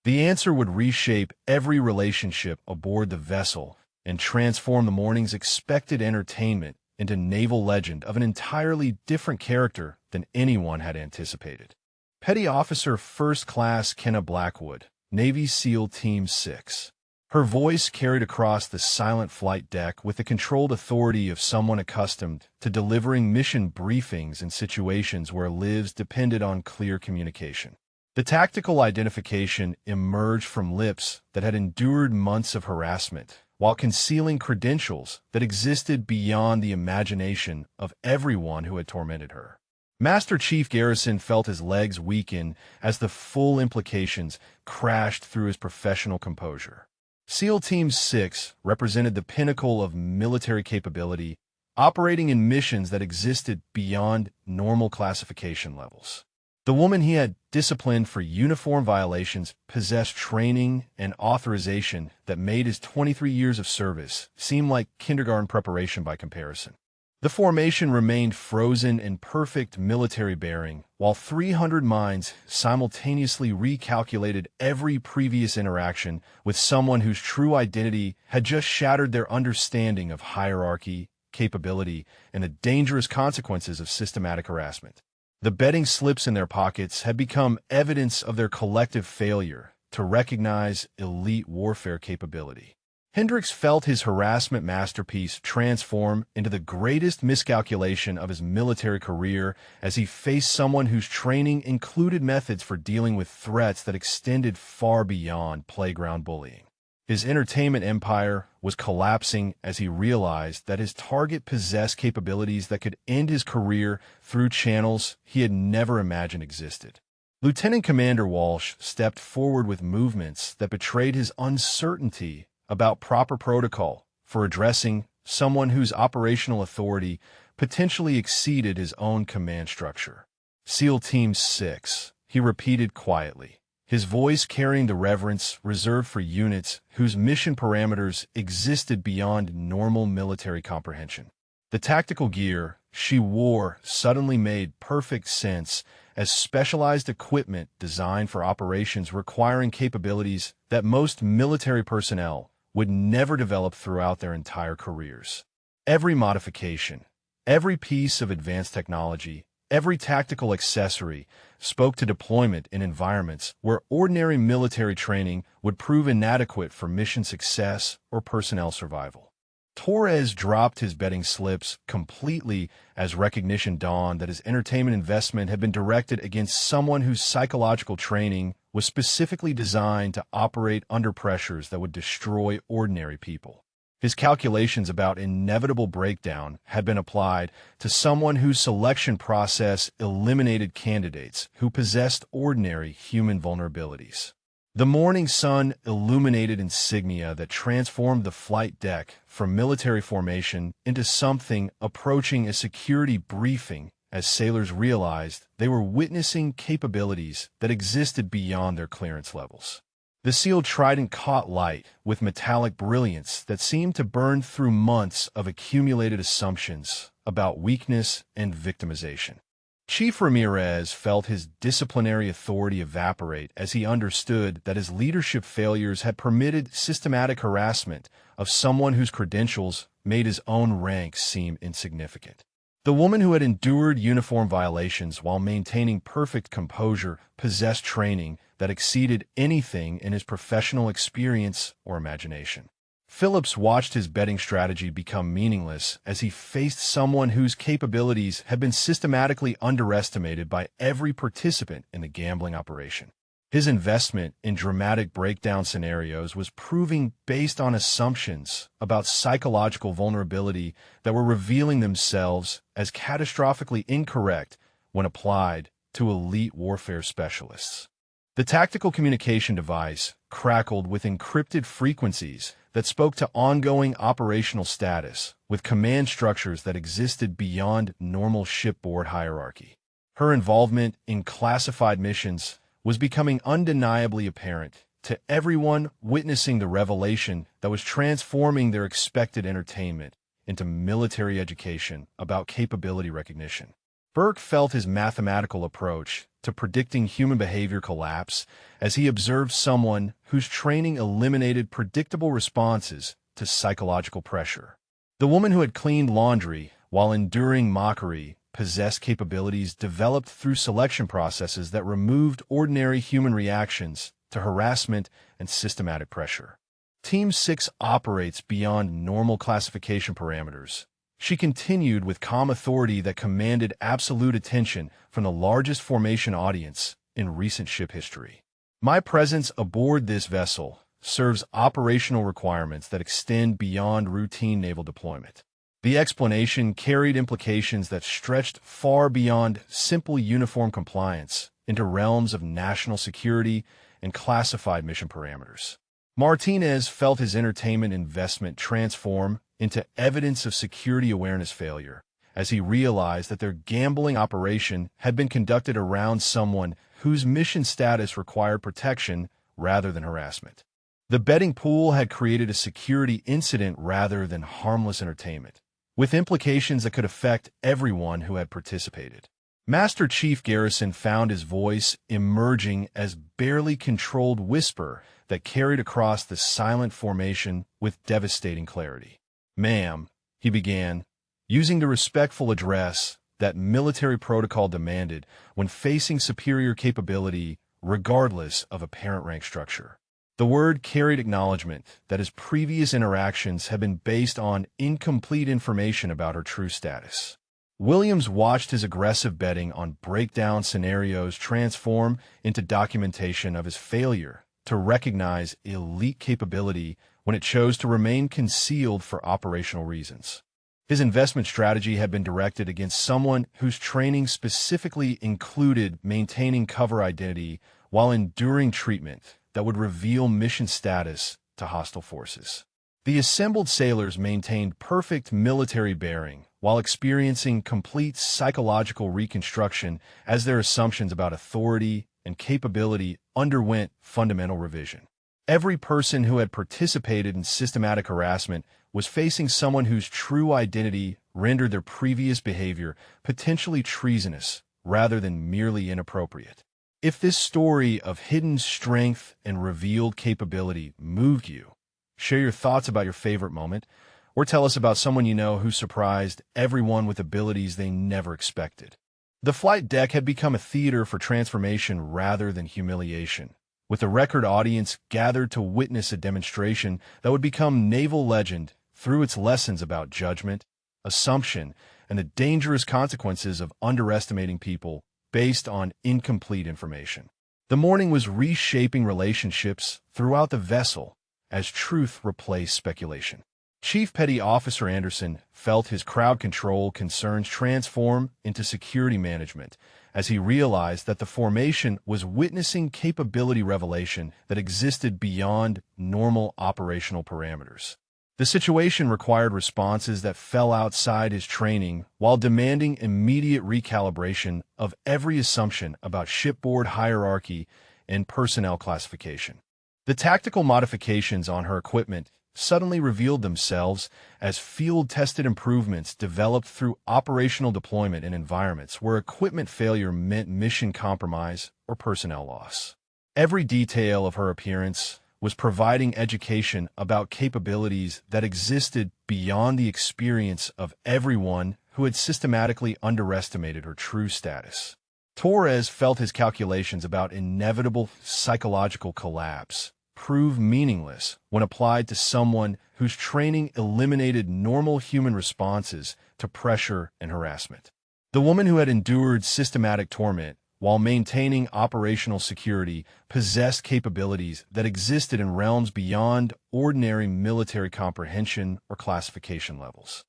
The answer would reshape every relationship aboard the vessel and transform the morning's expected entertainment into naval legend of an entirely different character than anyone had anticipated. Petty Officer First Class Kenna Blackwood, Navy SEAL Team 6. Her voice carried across the silent flight deck with the controlled authority of someone accustomed to delivering mission briefings in situations where lives depended on clear communication. The tactical identification emerged from lips that had endured months of harassment, while concealing credentials that existed beyond the imagination of everyone who had tormented her. Master Chief Garrison felt his legs weaken as the full implications crashed through his professional composure. SEAL Team 6 represented the pinnacle of military capability, operating in missions that existed beyond normal classification levels. The woman he had disciplined for uniform violations possessed training and authorization that made his 23 years of service seem like kindergarten preparation by comparison. The formation remained frozen in perfect military bearing, while 300 minds simultaneously recalculated every previous interaction with someone whose true identity had just shattered their understanding of hierarchy, capability, and the dangerous consequences of systematic harassment. The betting slips in their pockets had become evidence of their collective failure to recognize elite warfare capability. Hendricks felt his harassment masterpiece transform into the greatest miscalculation of his military career as he faced someone whose training included methods for dealing with threats that extended far beyond playground bullying. His entertainment empire was collapsing as he realized that his target possessed capabilities that could end his career through channels he had never imagined existed. Lieutenant Commander Walsh stepped forward with movements that betrayed his uncertainty about proper protocol for addressing someone whose operational authority potentially exceeded his own command structure. SEAL Team 6, he repeated quietly, his voice carrying the reverence reserved for units whose mission parameters existed beyond normal military comprehension. The tactical gear she wore suddenly made perfect sense as specialized equipment designed for operations requiring capabilities that most military personnel would never develop throughout their entire careers. Every modification, every piece of advanced technology, every tactical accessory spoke to deployment in environments where ordinary military training would prove inadequate for mission success or personnel survival. Torres dropped his betting slips completely as recognition dawned that his entertainment investment had been directed against someone whose psychological training was specifically designed to operate under pressures that would destroy ordinary people. His calculations about inevitable breakdown had been applied to someone whose selection process eliminated candidates who possessed ordinary human vulnerabilities. The morning sun illuminated insignia that transformed the flight deck from military formation into something approaching a security briefing as sailors realized they were witnessing capabilities that existed beyond their clearance levels. The SEAL Trident caught light with metallic brilliance that seemed to burn through months of accumulated assumptions about weakness and victimization. Chief Ramirez felt his disciplinary authority evaporate as he understood that his leadership failures had permitted systematic harassment of someone whose credentials made his own rank seem insignificant. The woman who had endured uniform violations while maintaining perfect composure possessed training that exceeded anything in his professional experience or imagination. Phillips watched his betting strategy become meaningless as he faced someone whose capabilities had been systematically underestimated by every participant in the gambling operation. His investment in dramatic breakdown scenarios was proving based on assumptions about psychological vulnerability that were revealing themselves as catastrophically incorrect when applied to elite warfare specialists. The tactical communication device crackled with encrypted frequencies that spoke to ongoing operational status, with command structures that existed beyond normal shipboard hierarchy. Her involvement in classified missions was becoming undeniably apparent to everyone witnessing the revelation that was transforming their expected entertainment into military education about capability recognition. Burke felt his mathematical approach to predicting human behavior collapse as he observed someone whose training eliminated predictable responses to psychological pressure. The woman who had cleaned laundry while enduring mockery possessed capabilities developed through selection processes that removed ordinary human reactions to harassment and systematic pressure. Team 6 operates beyond normal classification parameters. She continued with calm authority that commanded absolute attention from the largest formation audience in recent ship history. My presence aboard this vessel serves operational requirements that extend beyond routine naval deployment. The explanation carried implications that stretched far beyond simple uniform compliance into realms of national security and classified mission parameters. Martinez felt his entertainment investment transform into evidence of security awareness failure as he realized that their gambling operation had been conducted around someone whose mission status required protection rather than harassment. The betting pool had created a security incident rather than harmless entertainment, with implications that could affect everyone who had participated. Master Chief Garrison found his voice emerging as barely controlled whisper that carried across the silent formation with devastating clarity. "Ma'am," he began, using the respectful address that military protocol demanded when facing superior capability regardless of apparent rank structure. The word carried acknowledgement that his previous interactions had been based on incomplete information about her true status. Williams watched his aggressive betting on breakdown scenarios transform into documentation of his failure to recognize elite capability when it chose to remain concealed for operational reasons. His investment strategy had been directed against someone whose training specifically included maintaining cover identity while enduring treatment that would reveal mission status to hostile forces. The assembled sailors maintained perfect military bearing while experiencing complete psychological reconstruction as their assumptions about authority and capability underwent fundamental revision. Every person who had participated in systematic harassment was facing someone whose true identity rendered their previous behavior potentially treasonous rather than merely inappropriate. If this story of hidden strength and revealed capability moved you, share your thoughts about your favorite moment, or tell us about someone you know who surprised everyone with abilities they never expected. The flight deck had become a theater for transformation rather than humiliation, with a record audience gathered to witness a demonstration that would become naval legend through its lessons about judgment, assumption, and the dangerous consequences of underestimating people based on incomplete information. The morning was reshaping relationships throughout the vessel as truth replaced speculation. Chief Petty Officer Anderson felt his crowd control concerns transform into security management as he realized that the formation was witnessing capability revelation that existed beyond normal operational parameters. The situation required responses that fell outside his training while demanding immediate recalibration of every assumption about shipboard hierarchy and personnel classification. The tactical modifications on her equipment suddenly revealed themselves as field-tested improvements developed through operational deployment in environments where equipment failure meant mission compromise or personnel loss. Every detail of her appearance was providing education about capabilities that existed beyond the experience of everyone who had systematically underestimated her true status. Torres felt his calculations about inevitable psychological collapse prove meaningless when applied to someone whose training eliminated normal human responses to pressure and harassment. The woman who had endured systematic torment while maintaining operational security possessed capabilities that existed in realms beyond ordinary military comprehension or classification levels.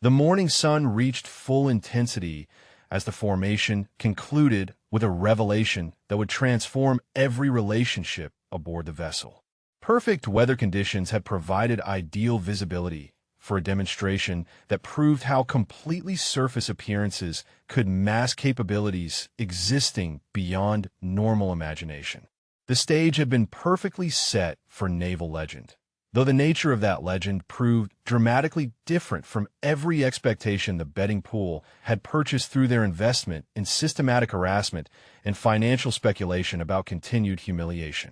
The morning sun reached full intensity as the formation concluded with a revelation that would transform every relationship aboard the vessel. Perfect weather conditions had provided ideal visibility for a demonstration that proved how completely surface appearances could mask capabilities existing beyond normal imagination. The stage had been perfectly set for naval legend, though the nature of that legend proved dramatically different from every expectation the betting pool had purchased through their investment in systematic harassment and financial speculation about continued humiliation.